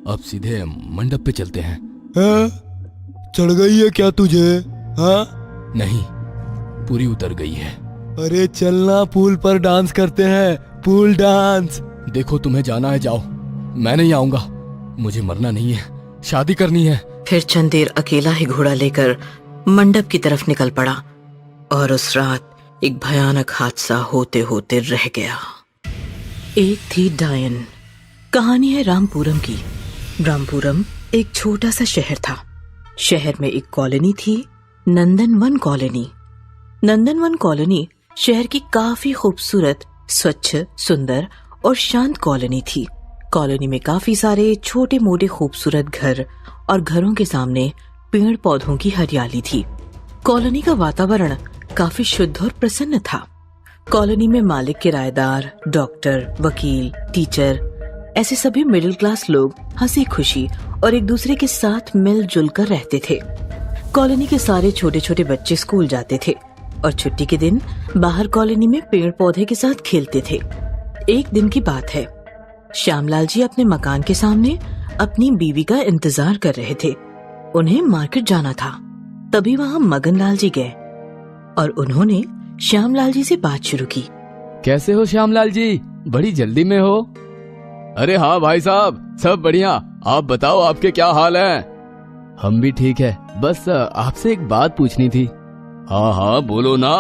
[SPEAKER 10] अब सीधे मंडप पे चलते हैं।
[SPEAKER 2] चढ़ गई है क्या तुझे? हाँ?
[SPEAKER 10] नहीं, पूरी उतर गई है।
[SPEAKER 2] अरे चलना, पूल पर डांस करते हैं, पूल डांस।
[SPEAKER 10] देखो तुम्हें जाना है जाओ, मैं नहीं आऊंगा। मुझे मरना नहीं है, शादी करनी है।
[SPEAKER 1] फिर चंदेर अकेला ही घोड़ा लेकर मंडप की तरफ निकल पड़ा और उस रात एक भयानक हादसा होते होते रह गया। एक थी डायन। कहानी है रामपुरम की। रामपुरम एक छोटा सा शहर था। शहर में एक कॉलोनी थी, नंदनवन कॉलोनी। नंदनवन कॉलोनी शहर की काफी खूबसूरत, स्वच्छ, सुंदर और शांत कॉलोनी थी। कॉलोनी में काफी सारे छोटे मोटे खूबसूरत घर और घरों के सामने पेड़ पौधों की हरियाली थी। कॉलोनी का वातावरण काफी शुद्ध और प्रसन्न था। कॉलोनी में मालिक, किराएदार, डॉक्टर, वकील, टीचर, ऐसे सभी मिडिल क्लास लोग हंसी खुशी और एक दूसरे के साथ मिलजुल कर रहते थे। कॉलोनी के सारे छोटे छोटे बच्चे स्कूल जाते थे और छुट्टी के दिन बाहर कॉलोनी में पेड़ पौधे के साथ खेलते थे। एक दिन की बात है, श्यामलाल जी अपने मकान के सामने अपनी बीवी का इंतजार कर रहे थे। उन्हें मार्केट जाना था। तभी वहाँ मगनलाल जी गए और उन्होंने श्यामलाल जी से बात शुरू की।
[SPEAKER 2] कैसे हो श्यामलाल जी, बड़ी जल्दी में हो? अरे हाँ भाई साहब, सब बढ़िया। आप बताओ, आपके क्या हाल है? हम भी ठीक है, बस आपसे एक बात पूछनी थी। हाँ हाँ बोलो ना।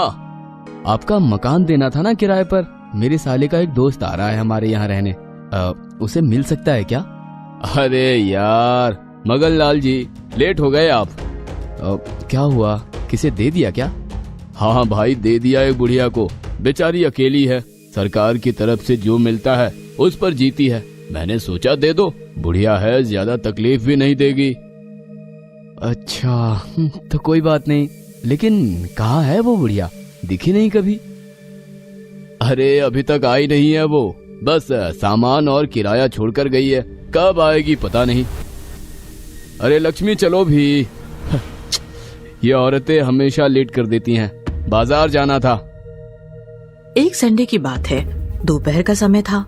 [SPEAKER 2] आपका मकान देना था ना किराए पर। मेरे साले का एक दोस्त आ रहा है हमारे यहाँ रहने, उसे मिल सकता है क्या? अरे यार मगनलाल जी, लेट हो गए आप। क्या हुआ, किसे दे दिया क्या? हाँ भाई, दे दिया एक बुढ़िया को। बेचारी अकेली है, सरकार की तरफ से जो मिलता है उस पर जीती है। मैंने सोचा दे दो, बुढ़िया है, ज्यादा तकलीफ भी नहीं देगी। अच्छा तो कोई बात नहीं, लेकिन कहाँ है वो बुढ़िया? दिखी नहीं कभी। अरे अभी तक आई नहीं है वो, बस सामान और किराया छोड़कर गई है। कब आएगी पता नहीं। अरे लक्ष्मी चलो भी। ये औरतें हमेशा लेट कर देती हैं। बाजार जाना था।
[SPEAKER 1] एक संडे की बात है, दोपहर का समय था।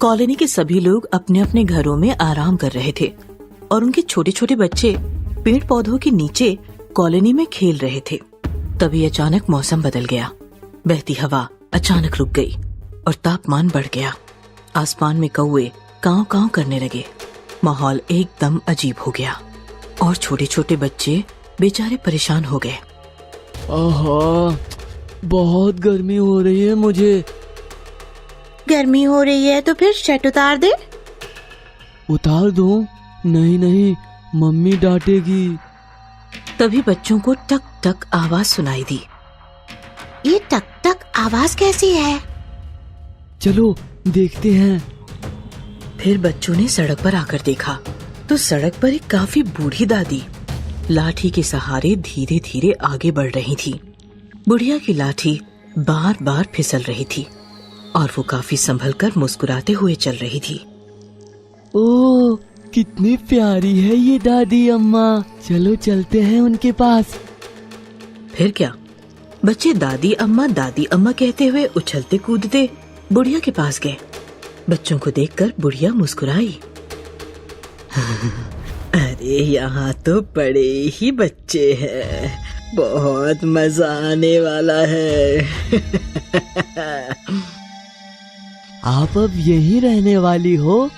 [SPEAKER 1] कॉलोनी के सभी लोग अपने अपने घरों में आराम कर रहे थे और उनके छोटे छोटे बच्चे पेड़ पौधों के नीचे कॉलोनी में खेल रहे थे। तभी अचानक मौसम बदल गया। बहती हवा अचानक रुक गई और तापमान बढ़ गया। आसमान में कौवे कांव कांव करने लगे। माहौल एकदम अजीब हो गया और छोटे छोटे बच्चे बेचारे परेशान हो गए।
[SPEAKER 2] आहा, बहुत गर्मी हो रही है मुझे।
[SPEAKER 1] गर्मी हो रही है तो फिर शर्ट उतार दे।
[SPEAKER 2] उतार दूं? नहीं नहीं, मम्मी डांटेगी।
[SPEAKER 1] तभी बच्चों को टक टक आवाज सुनाई दी। ये टक टक आवाज कैसी है?
[SPEAKER 2] चलो देखते हैं।
[SPEAKER 1] फिर बच्चों ने सड़क पर आकर देखा तो सड़क पर एक काफी बूढ़ी दादी लाठी के सहारे धीरे धीरे आगे बढ़ रही थी। बुढ़िया की लाठी बार बार फिसल रही थी और वो काफी संभल कर मुस्कुराते हुए चल रही थी।
[SPEAKER 2] ओह, कितनी प्यारी है ये दादी अम्मा। चलो चलते हैं उनके पास।
[SPEAKER 1] फिर क्या, बच्चे दादी अम्मा कहते हुए उछलते कूदते बुढ़िया के पास गए। बच्चों को देखकर बुढ़िया मुस्कुराई। अरे यहाँ तो बड़े ही बच्चे हैं, बहुत मजा आने वाला है।
[SPEAKER 2] आप अब यहीं रहने वाली हो?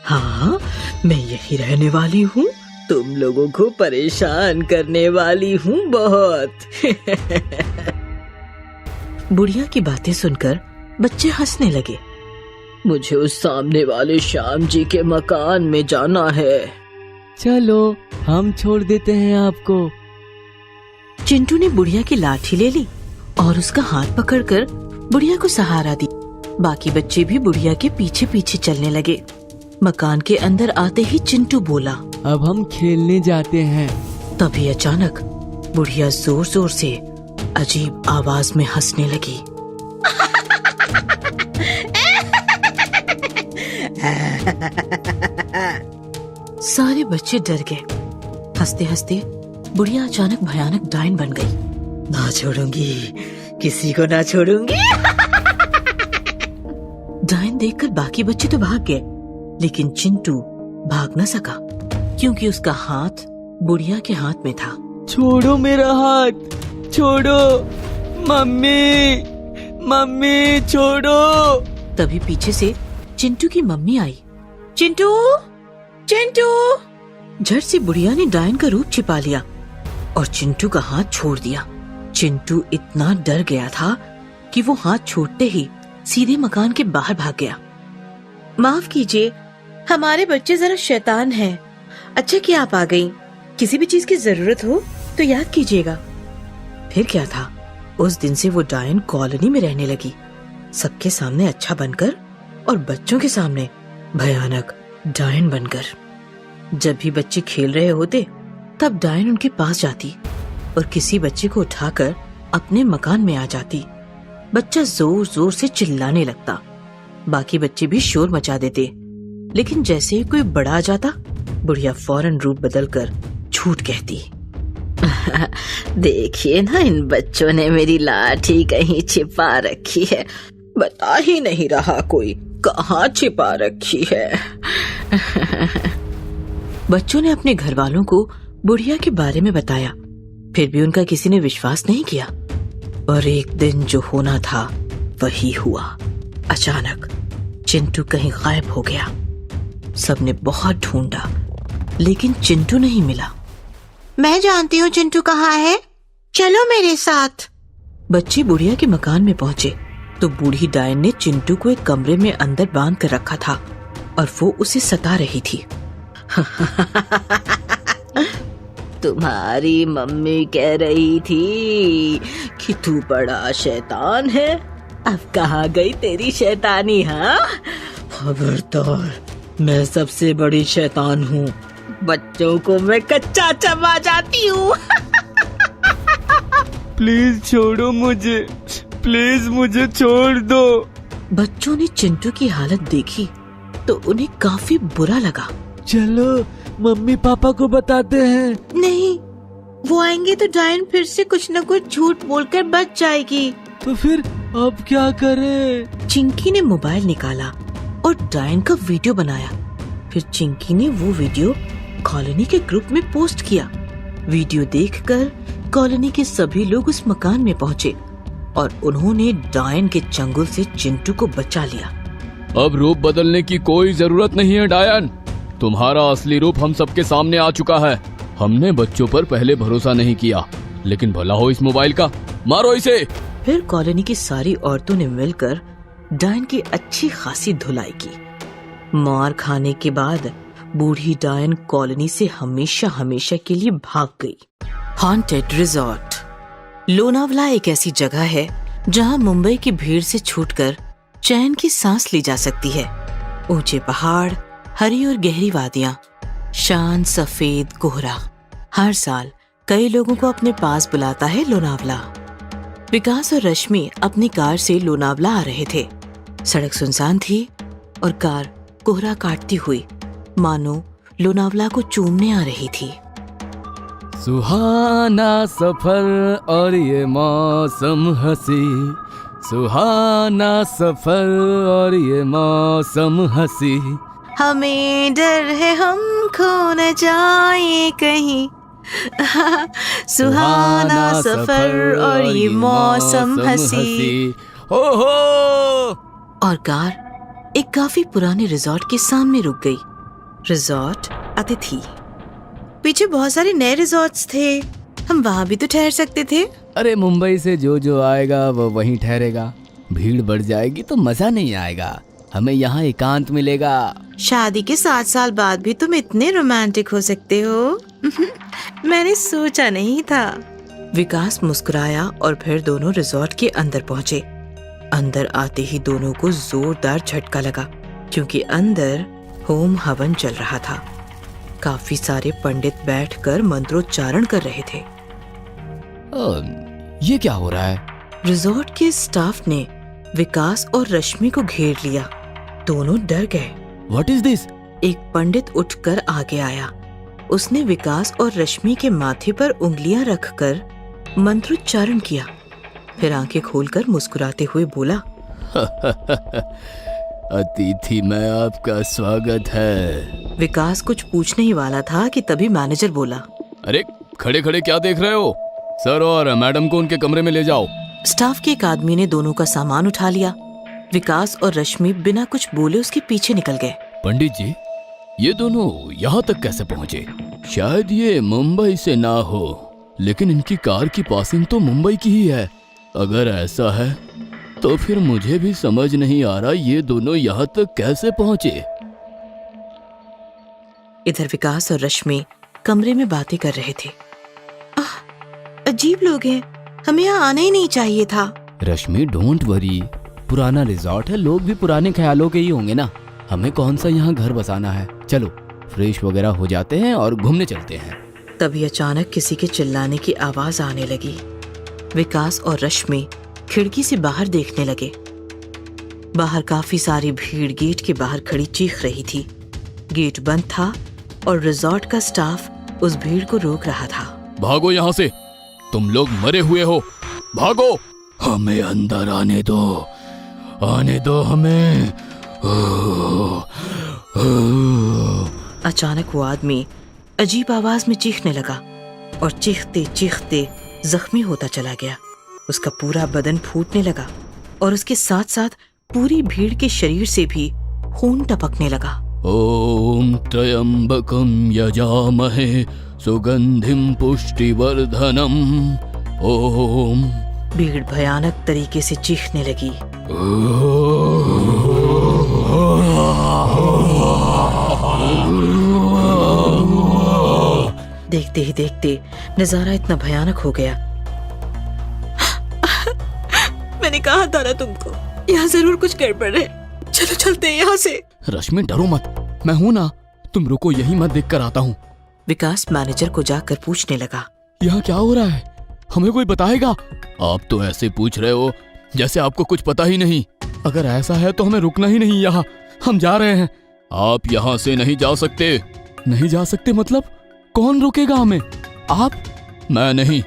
[SPEAKER 1] हाँ, मैं यही रहने वाली हूँ। तुम लोगों को परेशान करने वाली हूँ बहुत। बुढ़िया की बातें सुनकर बच्चे हंसने लगे। मुझे उस सामने वाले श्याम जी के मकान में जाना है।
[SPEAKER 2] चलो हम छोड़ देते हैं आपको।
[SPEAKER 1] चिंटू ने बुढ़िया की लाठी ले ली और उसका हाथ पकड़कर बुढ़िया को सहारा दी। बाकी बच्चे भी बुढ़िया के पीछे पीछे चलने लगे। मकान के अंदर आते ही चिंटू बोला,
[SPEAKER 2] अब हम खेलने जाते हैं।
[SPEAKER 1] तभी अचानक बुढ़िया जोर जोर से अजीब आवाज में हंसने लगी। सारे बच्चे डर गए। हंसते हंसते बुढ़िया अचानक भयानक डायन बन गई। ना छोड़ूंगी, किसी को ना छोड़ूंगी। डायन देखकर बाकी बच्चे तो भाग गए, लेकिन चिंटू भाग न सका क्योंकि उसका हाथ बुढ़िया के हाथ में था।
[SPEAKER 2] छोड़ो मेरा हाथ, छोड़ो मम्मी, मम्मी छोड़ो।
[SPEAKER 1] तभी पीछे से चिंटू की मम्मी आई। चिंटू, चिंटू। झट से बुढ़िया ने डायन का रूप छिपा लिया और चिंटू का हाथ छोड़ दिया। चिंटू इतना डर गया था कि वो हाथ छोड़ते ही सीधे मकान के बाहर भाग गया। माफ कीजिए, हमारे बच्चे जरा शैतान हैं। अच्छा कि आप आ गई। किसी भी चीज की जरूरत हो तो याद कीजिएगा। फिर क्या था, उस दिन से वो डायन कॉलोनी में रहने लगी। सबके सामने अच्छा बनकर और बच्चों के सामने
[SPEAKER 12] भयानक डायन बनकर। जब भी बच्चे खेल रहे होते तब डायन उनके पास जाती और किसी बच्चे को उठाकर अपने मकान में आ जाती। बच्चा जोर जोर से चिल्लाने लगता, बाकी बच्चे भी शोर मचा देते, लेकिन जैसे ही कोई बड़ा आ जाता बुढ़िया फौरन रूप बदलकर झूठ कहती। देखिए ना, इन बच्चों ने मेरी लाठी कहीं छिपा रखी है, बता ही नहीं रहा कोई कहाँ छिपा रखी है। बच्चों ने अपने घर वालों को बुढ़िया के बारे में बताया, फिर भी उनका किसी ने विश्वास नहीं किया। और एक दिन जो होना था वही हुआ। अचानक चिंटू कहीं गायब हो गया। सबने बहुत ढूंढा लेकिन चिंटू नहीं मिला। मैं जानती हूँ चिंटू कहाँ है, चलो मेरे साथ। बच्चे बुढ़िया के मकान में पहुंचे तो बूढ़ी डायन ने चिंटू को एक कमरे में अंदर बांध कर रखा था और वो उसे सता रही थी। तुम्हारी मम्मी कह रही थी कि तू बड़ा शैतान है, अब कहाँ गई तेरी शैतानी? हाँ, खबरदार, मैं सबसे बड़ी शैतान हूँ, बच्चों को मैं कच्चा चबा जाती हूँ।
[SPEAKER 2] प्लीज छोड़ो मुझे, प्लीज मुझे छोड़ दो।
[SPEAKER 12] बच्चों ने चिंटू की हालत देखी तो उन्हें काफी बुरा लगा।
[SPEAKER 10] चलो मम्मी पापा को बताते हैं।
[SPEAKER 12] नहीं, वो आएंगे तो डायन फिर से कुछ न कुछ झूठ बोलकर बच जाएगी।
[SPEAKER 10] तो फिर अब क्या करें?
[SPEAKER 12] चिंकी ने मोबाइल निकाला और डायन का वीडियो बनाया। फिर चिंकी ने वो वीडियो कॉलोनी के ग्रुप में पोस्ट किया। वीडियो देखकर कॉलोनी के सभी लोग उस मकान में पहुँचे और उन्होंने डायन के चंगुल से चिंटू को बचा लिया।
[SPEAKER 2] अब रूप बदलने की कोई जरूरत नहीं है डायन, तुम्हारा असली रूप हम सबके सामने आ चुका है। हमने बच्चों पर पहले भरोसा नहीं किया, लेकिन भला हो इस मोबाइल का, मारो इसे।
[SPEAKER 12] फिर कॉलोनी की सारी औरतों ने मिलकर डायन की अच्छी खासी धुलाई की। मार खाने के बाद बूढ़ी डायन कॉलोनी से हमेशा हमेशा के लिए भाग गई। Haunted resort. लोनावला एक ऐसी जगह है जहां मुंबई की भीड़ से छूटकर चैन की सांस ली जा सकती है। ऊंचे पहाड़, हरी और गहरी वादियां, शांत सफेद कोहरा। हर साल कई लोगों को अपने पास बुलाता है लोनावला। विकास और रश्मि अपनी कार से लोनावला आ रहे थे। सड़क सुनसान थी और कार कोहरा काटती हुई मानो लोनावला को चूमने आ रही थी।
[SPEAKER 2] सुहाना सफर और ये मौसम हंसी, सुहाना सफर और ये मौसम हंसी।
[SPEAKER 12] हमें डर है हम खो न जाए कहीं, सुहाना सफर और ये मौसम हंसी।
[SPEAKER 2] हो
[SPEAKER 12] और कार एक काफी पुराने रिजॉर्ट के सामने रुक गई। रिजॉर्ट अतिथि। पीछे बहुत सारे नए रिजॉर्ट्स थे, हम वहाँ भी तो ठहर सकते थे।
[SPEAKER 10] अरे मुंबई से जो आएगा वो वहीं ठहरेगा, भीड़ बढ़ जाएगी तो मजा नहीं आएगा, हमें यहाँ एकांत मिलेगा।
[SPEAKER 12] शादी के 7 साल बाद भी तुम इतने रोमांटिक हो सकते हो। मैंने सोचा नहीं था। विकास मुस्कुराया और फिर दोनों रिजॉर्ट के अंदर पहुँचे। अंदर आते ही दोनों को जोरदार झटका लगा क्योंकि अंदर होम हवन चल रहा था। काफी सारे पंडित बैठकर मंत्रोच्चारण कर रहे थे।
[SPEAKER 10] ये क्या हो रहा है?
[SPEAKER 12] रिजॉर्ट के स्टाफ ने विकास और रश्मि को घेर लिया। दोनों डर गए।
[SPEAKER 10] What is this?
[SPEAKER 12] एक पंडित उठकर आगे आया। उसने विकास और रश्मि के माथे पर उंगलियां रखकर मंत्रोच्चारण किया, फिर आंखें खोलकर मुस्कुराते हुए बोला,
[SPEAKER 2] अतिथि में आपका स्वागत है।
[SPEAKER 12] विकास कुछ पूछने ही वाला था कि तभी मैनेजर बोला,
[SPEAKER 2] अरे खड़े खड़े क्या देख रहे हो? सर और मैडम को उनके कमरे में ले जाओ।
[SPEAKER 12] स्टाफ के एक आदमी ने दोनों का सामान उठा लिया। विकास और रश्मि बिना कुछ बोले उसके पीछे निकल गए।
[SPEAKER 2] पंडित जी, ये दोनों यहाँ तक कैसे पहुँचे? शायद ये मुंबई से ना हो, लेकिन इनकी कार की पासिंग तो मुंबई की ही है। अगर ऐसा है तो फिर मुझे भी समझ नहीं आ रहा ये दोनों यहाँ तक कैसे पहुँचे।
[SPEAKER 12] इधर विकास और रश्मि कमरे में बातें कर रहे थे। अजीब लोग हैं, हमें यहाँ आना ही नहीं चाहिए था।
[SPEAKER 10] रश्मि डोंट वरी, पुराना रिजॉर्ट है, लोग भी पुराने ख्यालों के ही होंगे ना। हमें कौन सा यहाँ घर बसाना है, चलो फ्रेश वगैरह हो जाते हैं और घूमने चलते हैं।
[SPEAKER 12] तभी अचानक किसी के चिल्लाने की आवाज आने लगी। विकास और रश्मि खिड़की से बाहर देखने लगे। बाहर काफी सारी भीड़ गेट के बाहर खड़ी चीख रही थी। गेट बंद था और रिजॉर्ट का स्टाफ उस भीड़ को रोक रहा था।
[SPEAKER 2] भागो यहाँ से, तुम लोग मरे हुए हो, भागो। हमें अंदर आने दो हमें।
[SPEAKER 12] अचानक वो आदमी अजीब आवाज में चीखने लगा और चीखते चीखते जख्मी होता चला गया। उसका पूरा बदन फूटने लगा और उसके साथ साथ पूरी भीड़ के शरीर से भी खून टपकने लगा।
[SPEAKER 2] ओम त्र्यंबकम यजामहे सुगंधिम पुष्टिवर्धनम। ओम।
[SPEAKER 12] भीड़ भयानक तरीके से चीखने लगी। देखते ही देखते नजारा इतना भयानक हो गया। मैंने कहा था ना तुमको, यहाँ जरूर कुछ गड़बड़ है, चलो चलते हैं यहाँ से।
[SPEAKER 2] रश्मि डरो मत, मैं हूँ ना, तुम रुको यही, मैं देख कर आता हूँ।
[SPEAKER 12] विकास मैनेजर को जाकर पूछने लगा,
[SPEAKER 2] यहाँ क्या हो रहा है, हमें कोई बताएगा? आप तो ऐसे पूछ रहे हो जैसे आपको कुछ पता ही नहीं। अगर ऐसा है तो हमें रुकना ही नहीं यहाँ, हम जा रहे हैं। आप यहाँ से नहीं जा सकते। नहीं जा सकते मतलब? कौन रोकेगा हमें? आप? मैं नहीं,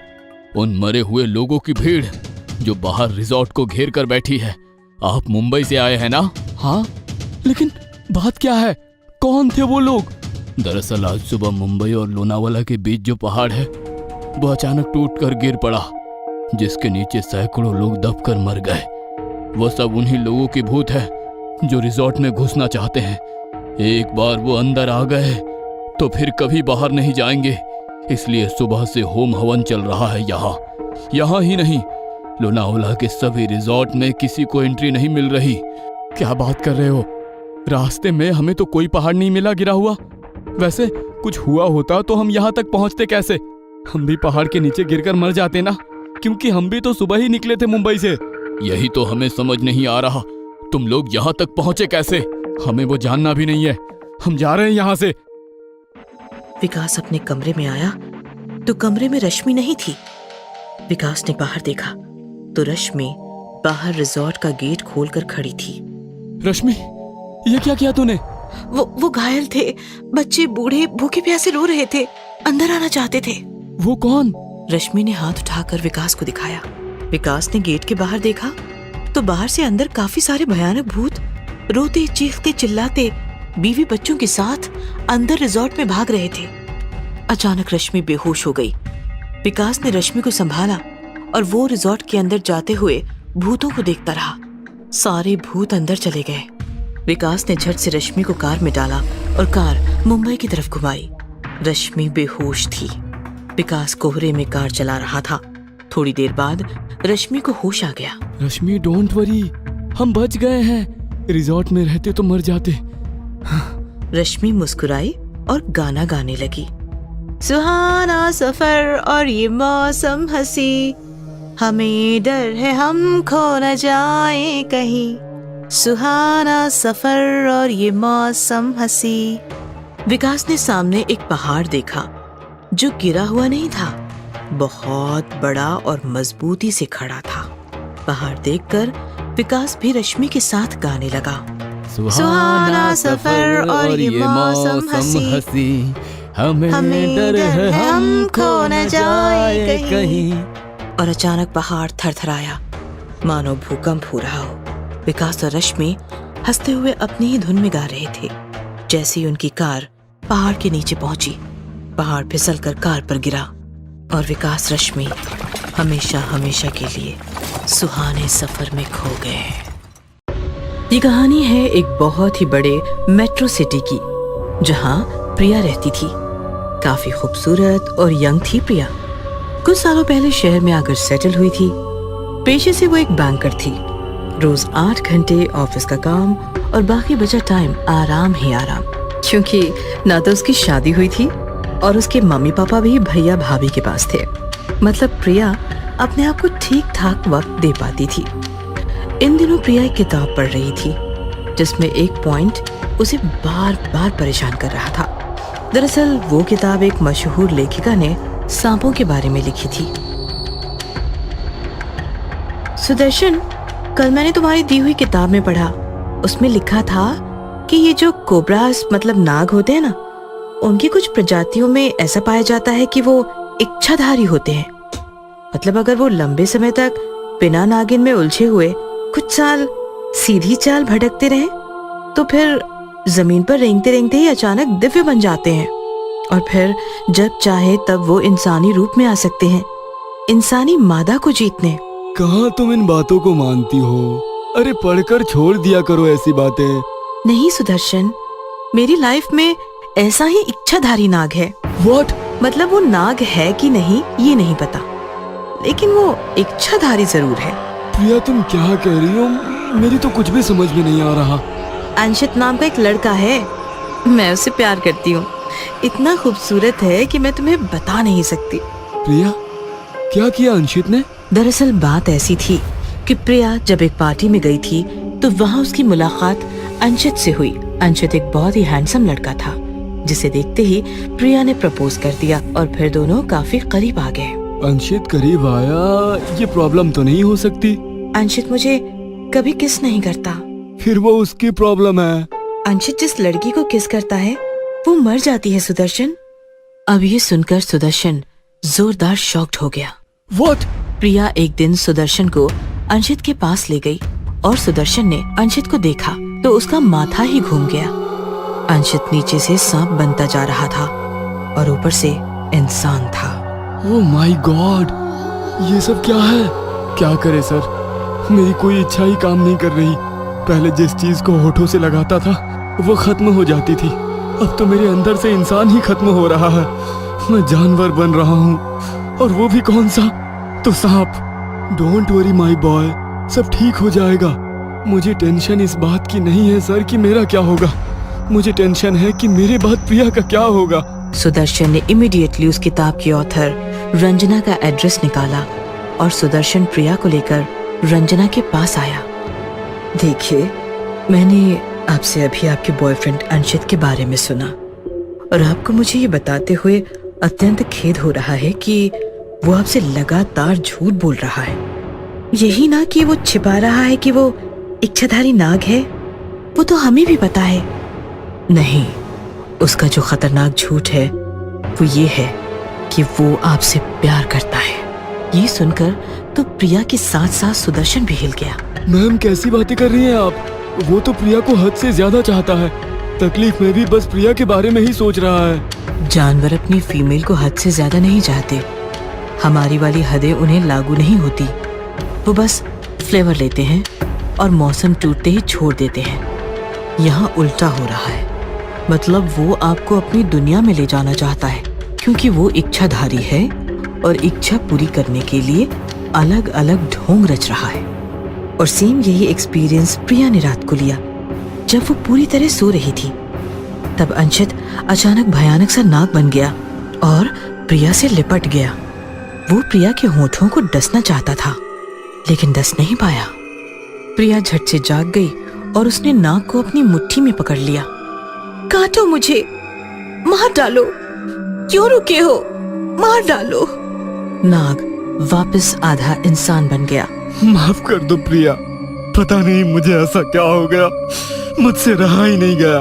[SPEAKER 2] उन मरे हुए लोगों की भीड़ जो बाहर रिजॉर्ट को घेर कर बैठी है। आप मुंबई से आए हैं ना? हाँ, लेकिन बात क्या है, कौन थे वो लोग? दरअसल आज सुबह मुंबई और लोनावाला के बीच जो पहाड़ है वो अचानक टूटकर गिर पड़ा, जिसके नीचे सैकड़ों लोग दबकर मर गए। वो सब उन्हीं लोगों की भूत है जो रिजॉर्ट में घुसना चाहते हैं। एक बार वो अंदर आ गए तो फिर कभी बाहर नहीं जाएंगे, इसलिए सुबह से होम हवन चल रहा है यहाँ ही नहीं, लोनावाला के सभी रिजॉर्ट में किसी को एंट्री नहीं मिल रही। क्या बात कर रहे हो? रास्ते में हमें तो कोई पहाड़ नहीं मिला गिरा हुआ। वैसे कुछ हुआ होता तो हम यहाँ तक पहुँचते कैसे? हम भी पहाड़ के नीचे गिरकर मर जाते ना, क्योंकि हम भी तो सुबह ही निकले थे मुंबई से। यही तो हमें समझ नहीं आ रहा, तुम लोग यहाँ तक पहुँचे कैसे? हमें वो जानना भी नहीं है, हम जा रहे हैं यहाँ से।
[SPEAKER 12] विकास अपने कमरे में आया तो कमरे में रश्मि नहीं थी। विकास ने बाहर देखा तो रश्मि बाहर रिजॉर्ट का गेट खोलकर खड़ी थी।
[SPEAKER 2] रश्मि, ये क्या किया तूने?
[SPEAKER 12] वो घायल थे, बच्चे बूढ़े भूखे प्यासे रो रहे थे, अंदर आना चाहते थे।
[SPEAKER 2] वो कौन?
[SPEAKER 12] रश्मि ने हाथ उठाकर विकास को दिखाया। विकास ने गेट के बाहर देखा तो बाहर से अंदर काफी सारे भयानक भूत रोते चीखते चिल्लाते बीवी बच्चों के साथ अंदर रिजॉर्ट में भाग रहे थे। अचानक रश्मि बेहोश हो गई। विकास ने रश्मि को संभाला और वो रिजॉर्ट के अंदर जाते हुए भूतों को देखता रहा। सारे भूत अंदर चले गए। विकास ने झट से रश्मि को कार में डाला और कार मुंबई की तरफ घुमाई। रश्मि बेहोश थी। विकास कोहरे में कार चला रहा था। थोड़ी देर बाद रश्मि को होश आ गया।
[SPEAKER 2] रश्मि डोंट वरी, हम बच गए हैं, रिजॉर्ट में रहते तो मर जाते।
[SPEAKER 12] रश्मि मुस्कुराई और गाना गाने लगी। सुहाना सफर और ये मौसम हंसी, हमें डर है हम खो न जाए कहीं, सुहाना सफर और ये मौसम हंसी। विकास ने सामने एक पहाड़ देखा जो गिरा हुआ नहीं था, बहुत बड़ा और मजबूती से खड़ा था। पहाड़ देखकर विकास भी रश्मि के साथ गाने लगा।
[SPEAKER 10] सुहाना सफर और ये मौसम हंसी, हमें डर है हम खो न जाए कहीं।
[SPEAKER 12] और अचानक पहाड़ थरथराया, मानो भूकंप हो रहा हो। विकास और रश्मि हंसते हुए अपनी ही धुन में गा रहे थे। जैसे ही उनकी कार पहाड़ के नीचे पहुंची, पहाड़ फिसलकर कार पर गिरा और विकास रश्मि हमेशा हमेशा के लिए सुहाने सफर में खो गए। ये कहानी है एक बहुत ही बड़े मेट्रो सिटी की, जहां प्रिया रहती थी। काफी खूबसूरत और यंग थी प्रिया। कुछ सालों पहले शहर में आकर सेटल हुई थी। पेशे से वो एक बैंकर थी। रोज 8 घंटे ऑफिस का काम और बाकी बचा टाइम आराम ही आराम, क्योंकि ना तो उसकी शादी हुई थी और उसके मम्मी पापा भी भैया भाभी के पास थे। मतलब प्रिया अपने आप को ठीक ठाक वक्त दे पाती थी। इन दिनों प्रिया एक किताब पढ़ रही थी जिसमें एक पॉइंट उसे बार बार परेशान कर रहा था। दरअसल वो किताब एक मशहूर लेखिका ने सांपों के बारे में लिखी थी। सुदर्शन, कल मैंने तुम्हारी दी हुई किताब में पढ़ा, उसमें लिखा था कि ये जो कोबरास मतलब नाग होते हैं ना, उनकी कुछ प्रजातियों में ऐसा पाया जाता है कि वो इच्छाधारी होते हैं। मतलब अगर वो लंबे समय तक बिना नागिन में उलझे हुए कुछ साल सीधी चाल भटकते रहे तो फिर जमीन पर रेंगते रेंगते ही अचानक दिव्य बन जाते हैं और फिर जब चाहे तब वो इंसानी रूप में आ सकते हैं, इंसानी मादा को जीतने।
[SPEAKER 2] कहाँ तुम इन बातों को मानती हो? अरे पढ़कर छोड़ दिया करो ऐसी बातें।
[SPEAKER 12] नहीं सुदर्शन, मेरी लाइफ में ऐसा ही इच्छाधारी नाग है।
[SPEAKER 2] What?
[SPEAKER 12] मतलब वो नाग है कि नहीं ये नहीं पता, लेकिन वो इच्छाधारी जरूर है।
[SPEAKER 2] प्रिया तुम क्या कह रही हो? मेरी तो कुछ भी समझ में नहीं आ रहा।
[SPEAKER 12] अंशित नाम का एक लड़का है, मैं उससे प्यार करती हूँ। इतना खूबसूरत है कि मैं तुम्हें बता नहीं सकती।
[SPEAKER 2] प्रिया, क्या किया अंशित ने?
[SPEAKER 12] दरअसल बात ऐसी थी कि प्रिया जब एक पार्टी में गई थी तो वहाँ उसकी मुलाकात अंशित से हुई। अंशित एक बहुत ही हैंडसम लड़का था, जिसे देखते ही प्रिया ने प्रपोज कर दिया और फिर दोनों काफी करीब आ गए।
[SPEAKER 2] अंशित करीब आया, ये प्रॉब्लम तो नहीं हो सकती?
[SPEAKER 12] अंशित मुझे कभी किस नहीं करता।
[SPEAKER 2] फिर वो उसकी प्रॉब्लम है।
[SPEAKER 12] अंशित जिस लड़की को किस करता है वो मर जाती है सुदर्शन। अब ये सुनकर सुदर्शन जोरदार शॉक्ड हो गया।
[SPEAKER 2] What?
[SPEAKER 12] प्रिया एक दिन सुदर्शन को अंशित के पास ले गई और सुदर्शन ने अंशित को देखा तो उसका माथा ही घूम गया। अंशित नीचे से सांप बनता जा रहा था और ऊपर से इंसान था।
[SPEAKER 2] ओह माय गॉड, ये सब क्या है? क्या करे सर, मेरी कोई इच्छा ही काम नहीं कर रही। पहले जिस चीज को होठों से लगाता था वो खत्म हो जाती थी, अब तो मेरे अंदर से इंसान ही खत्म हो रहा है। मैं जानवर बन रहा हूँ, और वो भी कौन सा? तो सांप। डोंट वरी माय बॉय, सब ठीक हो जाएगा। मुझे टेंशन इस बात की नहीं है सर कि मेरा क्या होगा, मुझे टेंशन है कि मेरे बाद प्रिया का क्या होगा।
[SPEAKER 12] सुदर्शन ने इमीडिएटली उस किताब की ऑथर रंजना का एड्रेस निकाला और सुदर्शन प्रिया को लेकर रंजना के पास आया। देखिए, मैंने आपसे अभी आपके बॉयफ्रेंड अंशित के बारे में सुना और आपको मुझे ये बताते हुए अत्यंत खेद हो रहा है कि वो आपसे लगातार झूठ बोल रहा है। यही ना कि वो छिपा रहा है कि वो इच्छाधारी नाग है, वो तो हमें भी पता है। नहीं, उसका जो खतरनाक झूठ है वो ये है कि वो आपसे प्यार करता है। ये सुनकर तो प्रिया के साथ साथ सुदर्शन भी हिल गया।
[SPEAKER 2] मैम कैसी बातें कर रही हैं आप? वो तो प्रिया को हद से ज्यादा चाहता है। तकलीफ में भी बस प्रिया के बारे में ही सोच रहा है।
[SPEAKER 12] जानवर अपनी फीमेल को हद से ज्यादा नहीं चाहते, हमारी वाली हदें उन्हें लागू नहीं होती। वो बस फ्लेवर लेते हैं और मौसम टूटते ही छोड़ देते हैं। यहाँ उल्टा हो रहा है, मतलब वो आपको अपनी दुनिया में ले जाना चाहता है क्योंकि वो इच्छाधारी है और इच्छा पूरी करने के लिए अलग अलग ढोंग रच रहा है। और सेम यही एक्सपीरियंस प्रिया ने रात को लिया जब वो पूरी तरह सो रही थी। तब अंशित अचानक भयानक सा नाग बन गया और प्रिया से लिपट गया। वो प्रिया के होठों को डसना चाहता था लेकिन डस नहीं पाया। प्रिया झट से जाग गई और उसने नाग को अपनी मुट्ठी में पकड़ लिया। काटो मुझे, मार डालो, क्यों रुके हो, मार डालो। नाग वापस आधा इंसान बन गया।
[SPEAKER 2] माफ कर दो प्रिया, पता नहीं मुझे ऐसा क्या हो गया, मुझसे रहा ही नहीं गया।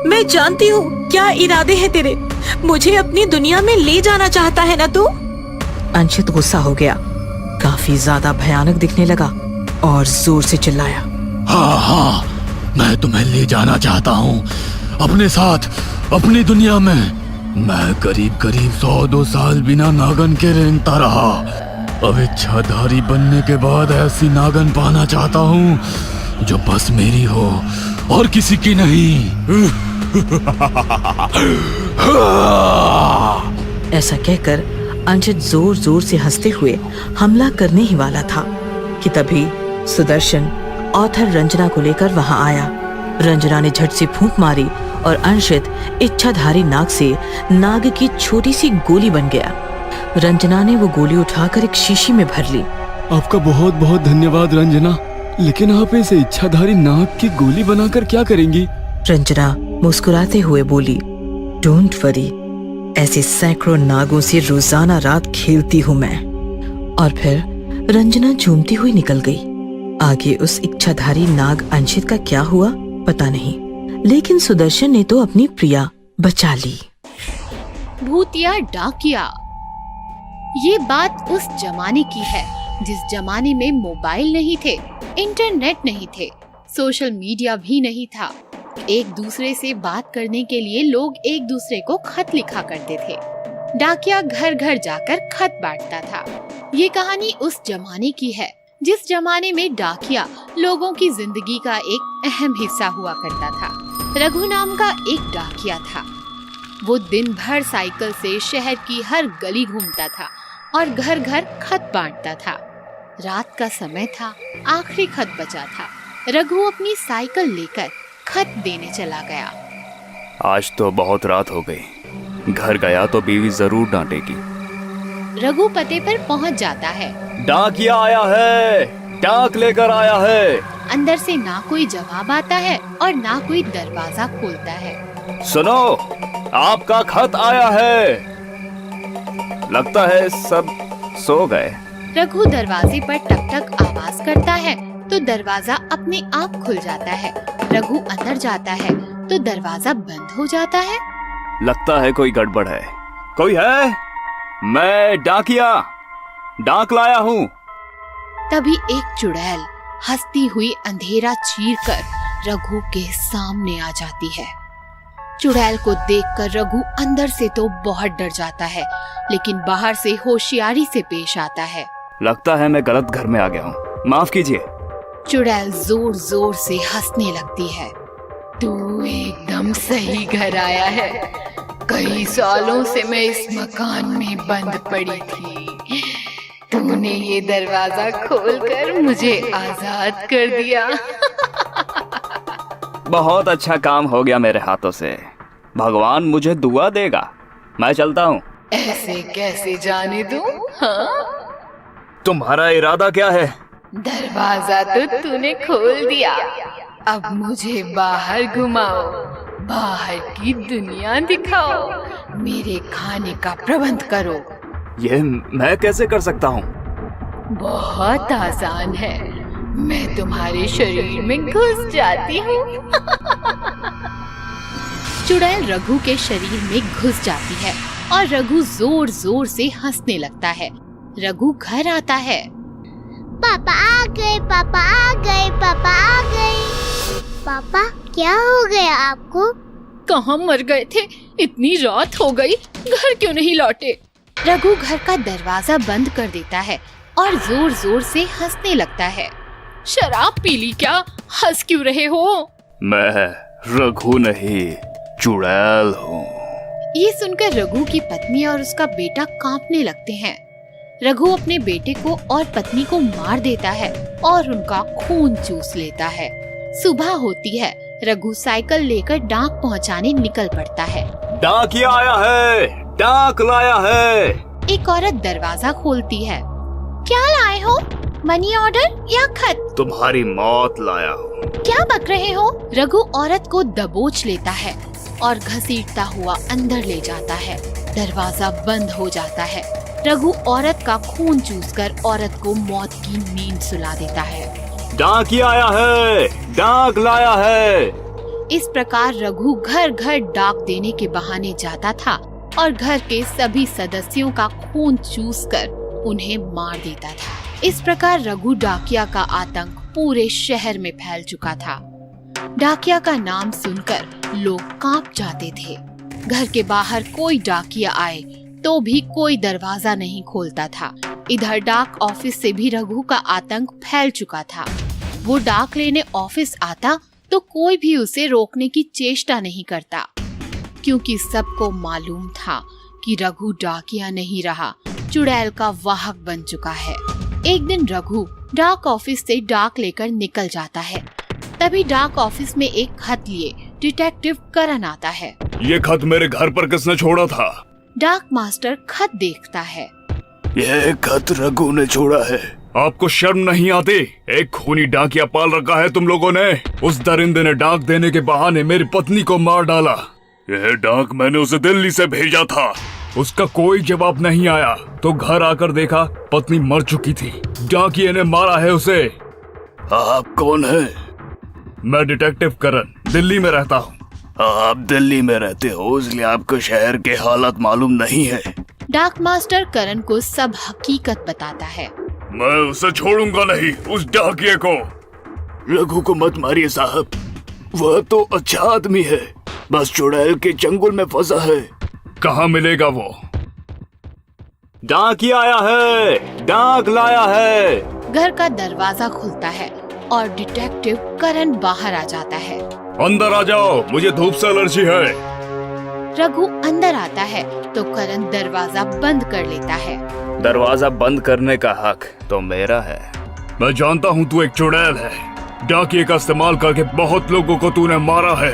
[SPEAKER 12] मैं जानती हूँ क्या इरादे हैं तेरे, मुझे अपनी दुनिया में ले जाना चाहता है ना तू। अंशित गुस्सा हो गया, काफी ज्यादा भयानक दिखने लगा और जोर से चिल्लाया।
[SPEAKER 7] हाँ हाँ, मैं तुम्हें ले जाना चाहता हूँ अपने साथ, अपनी दुनिया में। मैं करीब करीब 100-2 साल बिना नागन के रेंगता रहा। अब इच्छाधारी बनने के बाद ऐसी नागन पाना चाहता हूँ जो बस मेरी हो और किसी की नहीं।
[SPEAKER 12] ऐसा कहकर अंशित जोर जोर से हंसते हुए हमला करने ही वाला था कि तभी सुदर्शन ऑथर रंजना को लेकर वहां आया। रंजना ने झट से फूंक मारी और अंशित इच्छाधारी नाग से नाग की छोटी सी गोली बन गया। रंजना ने वो गोली उठाकर एक शीशी में भर ली।
[SPEAKER 2] आपका बहुत बहुत धन्यवाद रंजना, लेकिन आप इसे इच्छाधारी नाग की गोली बनाकर क्या करेंगी?
[SPEAKER 12] रंजना मुस्कुराते हुए बोली, डोंट वरी, ऐसे सैकड़ों नागों से रोजाना रात खेलती हूँ मैं। और फिर रंजना झूमती हुई निकल गई। आगे उस इच्छाधारी नाग अंशित का क्या हुआ पता नहीं, लेकिन सुदर्शन ने तो अपनी प्रिया बचा ली।
[SPEAKER 4] भूतिया डाकिया। ये बात उस जमाने की है जिस जमाने में मोबाइल नहीं थे, इंटरनेट नहीं थे, सोशल मीडिया भी नहीं था। एक दूसरे से बात करने के लिए लोग एक दूसरे को खत लिखा करते थे। डाकिया घर घर जाकर खत बांटता था। ये कहानी उस जमाने की है जिस जमाने में डाकिया लोगों की जिंदगी का एक अहम हिस्सा हुआ करता था। रघु नाम का एक डाकिया था। वो दिन भर साइकिल से शहर की हर गली घूमता था और घर घर खत बांटता था। रात का समय था, आखिरी खत बचा था। रघु अपनी साइकिल लेकर खत देने चला गया।
[SPEAKER 6] आज तो बहुत रात हो गई, घर गया तो बीवी जरूर डांटेगी।
[SPEAKER 4] रघु पते पर पहुंच जाता है।
[SPEAKER 6] डाकिया आया है, डाक लेकर आया है।
[SPEAKER 4] अंदर से ना कोई जवाब आता है और ना कोई दरवाजा खोलता है।
[SPEAKER 6] सुनो, आपका खत आया है। लगता है सब सो गए।
[SPEAKER 4] रघु दरवाजे पर टक टक आवाज करता है तो दरवाजा अपने आप खुल जाता है। रघु अंदर जाता है तो दरवाजा बंद हो जाता है।
[SPEAKER 6] लगता है कोई गड़बड़ है। कोई है? मैं डाकिया, डाक लाया हूँ।
[SPEAKER 4] तभी एक चुड़ैल हंसती हुई अंधेरा चीरकर रघु के सामने आ जाती है। चुड़ैल को देखकर रघु अंदर से तो बहुत डर जाता है, लेकिन बाहर से होशियारी से पेश आता है।
[SPEAKER 6] लगता है मैं गलत घर में आ गया हूँ, माफ कीजिए।
[SPEAKER 4] चुड़ैल जोर जोर से हंसने लगती है। तू एकदम सही घर आया है। कई सालों से मैं इस मकान में बंद पड़ी थी। तूने ये दरवाजा खोलकर मुझे आजाद कर दिया।
[SPEAKER 6] बहुत अच्छा काम हो गया मेरे हाथों से। भगवान मुझे दुआ देगा। मैं चलता हूँ।
[SPEAKER 4] ऐसे कैसे जाने दूं? हाँ?
[SPEAKER 6] तुम्हारा इरादा क्या है?
[SPEAKER 4] दरवाजा तो तूने खोल दिया, अब मुझे बाहर घुमाओ, बाहर की दुनिया दिखाओ, मेरे खाने का प्रबंध करो।
[SPEAKER 6] ये मैं कैसे कर सकता हूँ?
[SPEAKER 4] बहुत आसान है, मैं तुम्हारे शरीर में घुस जाती हूँ। चुड़ैल रघु के शरीर में घुस जाती है और रघु जोर जोर से हंसने लगता है। रघु घर आता है।
[SPEAKER 13] पापा आ गए, पापा आ गए, पापा आ गए। पापा क्या हो गया आपको?
[SPEAKER 4] कहाँ मर गए थे? इतनी रात हो गई, घर क्यों नहीं लौटे? रघु घर का दरवाजा बंद कर देता है और जोर जोर से हंसने लगता है। शराब पी ली क्या? हंस क्यों रहे हो?
[SPEAKER 6] मैं रघु नहीं, चुड़ैल हूँ।
[SPEAKER 4] ये सुनकर रघु की पत्नी और उसका बेटा कांपने लगते हैं। रघु अपने बेटे को और पत्नी को मार देता है और उनका खून चूस लेता है। सुबह होती है। रघु साइकिल लेकर डाक पहुंचाने निकल पड़ता है।
[SPEAKER 6] डाकिया आया है, डाक लाया है।
[SPEAKER 4] एक औरत दरवाजा खोलती है। क्या लाए हो? मनी ऑर्डर या खत?
[SPEAKER 6] तुम्हारी मौत लाया हूँ।
[SPEAKER 4] क्या बक रहे हो? रघु औरत को दबोच लेता है और घसीटता हुआ अंदर ले जाता है। दरवाजा बंद हो जाता है। रघु औरत का खून चूसकर औरत को मौत की नींद सुला देता है।
[SPEAKER 6] डाकिया आया है, डाक लाया है।
[SPEAKER 4] इस प्रकार रघु घर घर डाक देने के बहाने जाता था और घर के सभी सदस्यों का खून चूसकर उन्हें मार देता था। इस प्रकार रघु डाकिया का आतंक पूरे शहर में फैल चुका था। डाकिया का नाम सुनकर लोग कांप जाते थे। घर के बाहर कोई डाकिया आए तो भी कोई दरवाजा नहीं खोलता था। इधर डाक ऑफिस से भी रघु का आतंक फैल चुका था। वो डाक लेने ऑफिस आता तो कोई भी उसे रोकने की चेष्टा नहीं करता, क्योंकि सबको मालूम था कि रघु डाकिया नहीं रहा, चुड़ैल का वाहक बन चुका है। एक दिन रघु डाक ऑफिस से डाक लेकर निकल जाता है। तभी डाक ऑफिस में एक खत लिए डिटेक्टिव करण आता है।
[SPEAKER 6] ये खत मेरे घर पर किसने छोड़ा था?
[SPEAKER 4] डाक मास्टर खत देखता है।
[SPEAKER 6] यह खत रघु ने छोड़ा है। आपको शर्म नहीं आती? एक खूनी डाकिया पाल रखा है तुम लोगों ने। उस दरिंदे ने डाक देने के बहाने मेरी पत्नी को मार डाला। यह डाक मैंने उसे दिल्ली से भेजा था। उसका कोई जवाब नहीं आया तो घर आकर देखा पत्नी मर चुकी थी। डाकिये ने मारा है उसे।
[SPEAKER 14] आप कौन है?
[SPEAKER 6] मैं डिटेक्टिव करण, दिल्ली में रहता हूँ।
[SPEAKER 14] आप दिल्ली में रहते हो इसलिए आपको शहर के हालात मालूम नहीं है।
[SPEAKER 4] डाक मास्टर करण को सब हकीकत बताता है।
[SPEAKER 6] मैं उसे छोड़ूंगा नहीं, उस डाकिये को।
[SPEAKER 14] रघु को मत मारिए साहब, वह तो अच्छा आदमी है, बस चुड़ैल के चंगुल में फंसा है।
[SPEAKER 6] कहाँ मिलेगा वो?
[SPEAKER 2] डाकिया आया है, डाक लाया है।
[SPEAKER 4] घर का दरवाजा खुलता है और डिटेक्टिव करण बाहर आ जाता है।
[SPEAKER 6] अंदर आ जाओ, मुझे धूप से एलर्जी है।
[SPEAKER 4] रघु अंदर आता है तो करण दरवाजा बंद कर लेता है।
[SPEAKER 2] दरवाजा बंद करने का हक तो मेरा है।
[SPEAKER 6] मैं जानता हूँ तू एक चुड़ैल है। डाकिये का इस्तेमाल करके बहुत लोगों को तूने मारा है।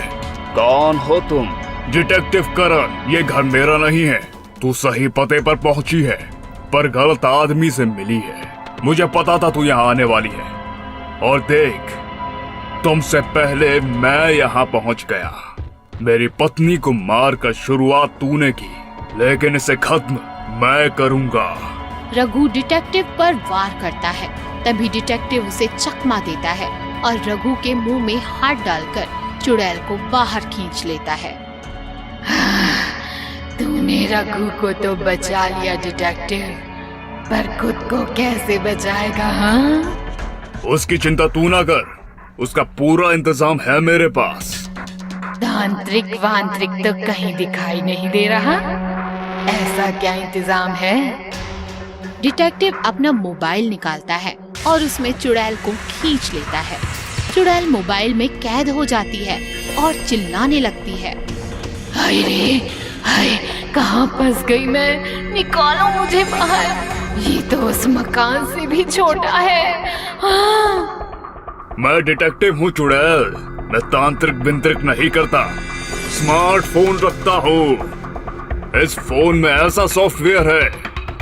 [SPEAKER 2] कौन हो तुम?
[SPEAKER 6] डिटेक्टिव करण, ये घर मेरा नहीं है। तू सही पते पर पहुंची है पर गलत आदमी से मिली है। मुझे पता था तू यहाँ आने वाली है और देख, तुमसे पहले मैं यहाँ पहुँच गया। मेरी पत्नी को मार कर शुरुआत तूने की, लेकिन इसे खत्म मैं करूँगा।
[SPEAKER 4] रघु डिटेक्टिव पर वार करता है। तभी डिटेक्टिव उसे चकमा देता है और रघु के मुंह में हाथ डालकर चुड़ैल को बाहर खींच लेता है। तूने रघु को तो बचा लिया डिटेक्टिव, पर खुद को कैसे बचाएगा? हाँ,
[SPEAKER 6] उसकी चिंता तू ना कर, उसका पूरा इंतजाम है मेरे पास।
[SPEAKER 4] तांत्रिक वांत्रिक तो कहीं दिखाई नहीं दे रहा। ऐसा क्या इंतजाम है? डिटेक्टिव अपना मोबाइल निकालता है और उसमें चुड़ैल को खींच लेता है। चुड़ैल मोबाइल में कैद हो जाती है और चिल्लाने लगती है। हाय रे हाय, कहाँ फंस गई मैं? निकालो मुझे बाहर, ये तो उस मकान से भी छोटा है। हाँ।
[SPEAKER 6] मैं डिटेक्टिव हूँ चुड़ैल, मैं तांत्रिक बिंत्रिक नहीं करता। स्मार्टफोन रखता हूँ। इस फोन में ऐसा सॉफ्टवेयर है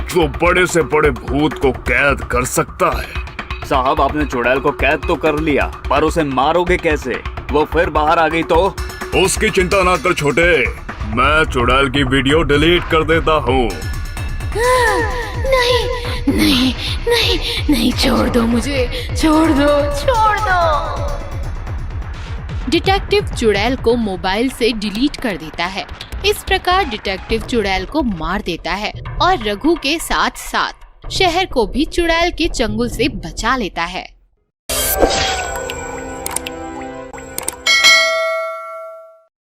[SPEAKER 6] जो बड़े से बड़े भूत को कैद कर सकता है।
[SPEAKER 2] साहब, आपने चुड़ैल को कैद तो कर लिया, पर उसे मारोगे कैसे? वो फिर बाहर आ गई तो?
[SPEAKER 6] उसकी चिंता ना कर छोटे, मैं चुड़ैल की वीडियो डिलीट कर देता हूँ।
[SPEAKER 4] नहीं नहीं नहीं नहीं, छोड़ दो मुझे, छोड़ दो, छोड़ दो। डिटेक्टिव चुड़ैल को मोबाइल से डिलीट कर देता है। इस प्रकार डिटेक्टिव चुड़ैल को मार देता है और रघु के साथ साथ शहर को भी चुड़ैल के चंगुल से बचा लेता है।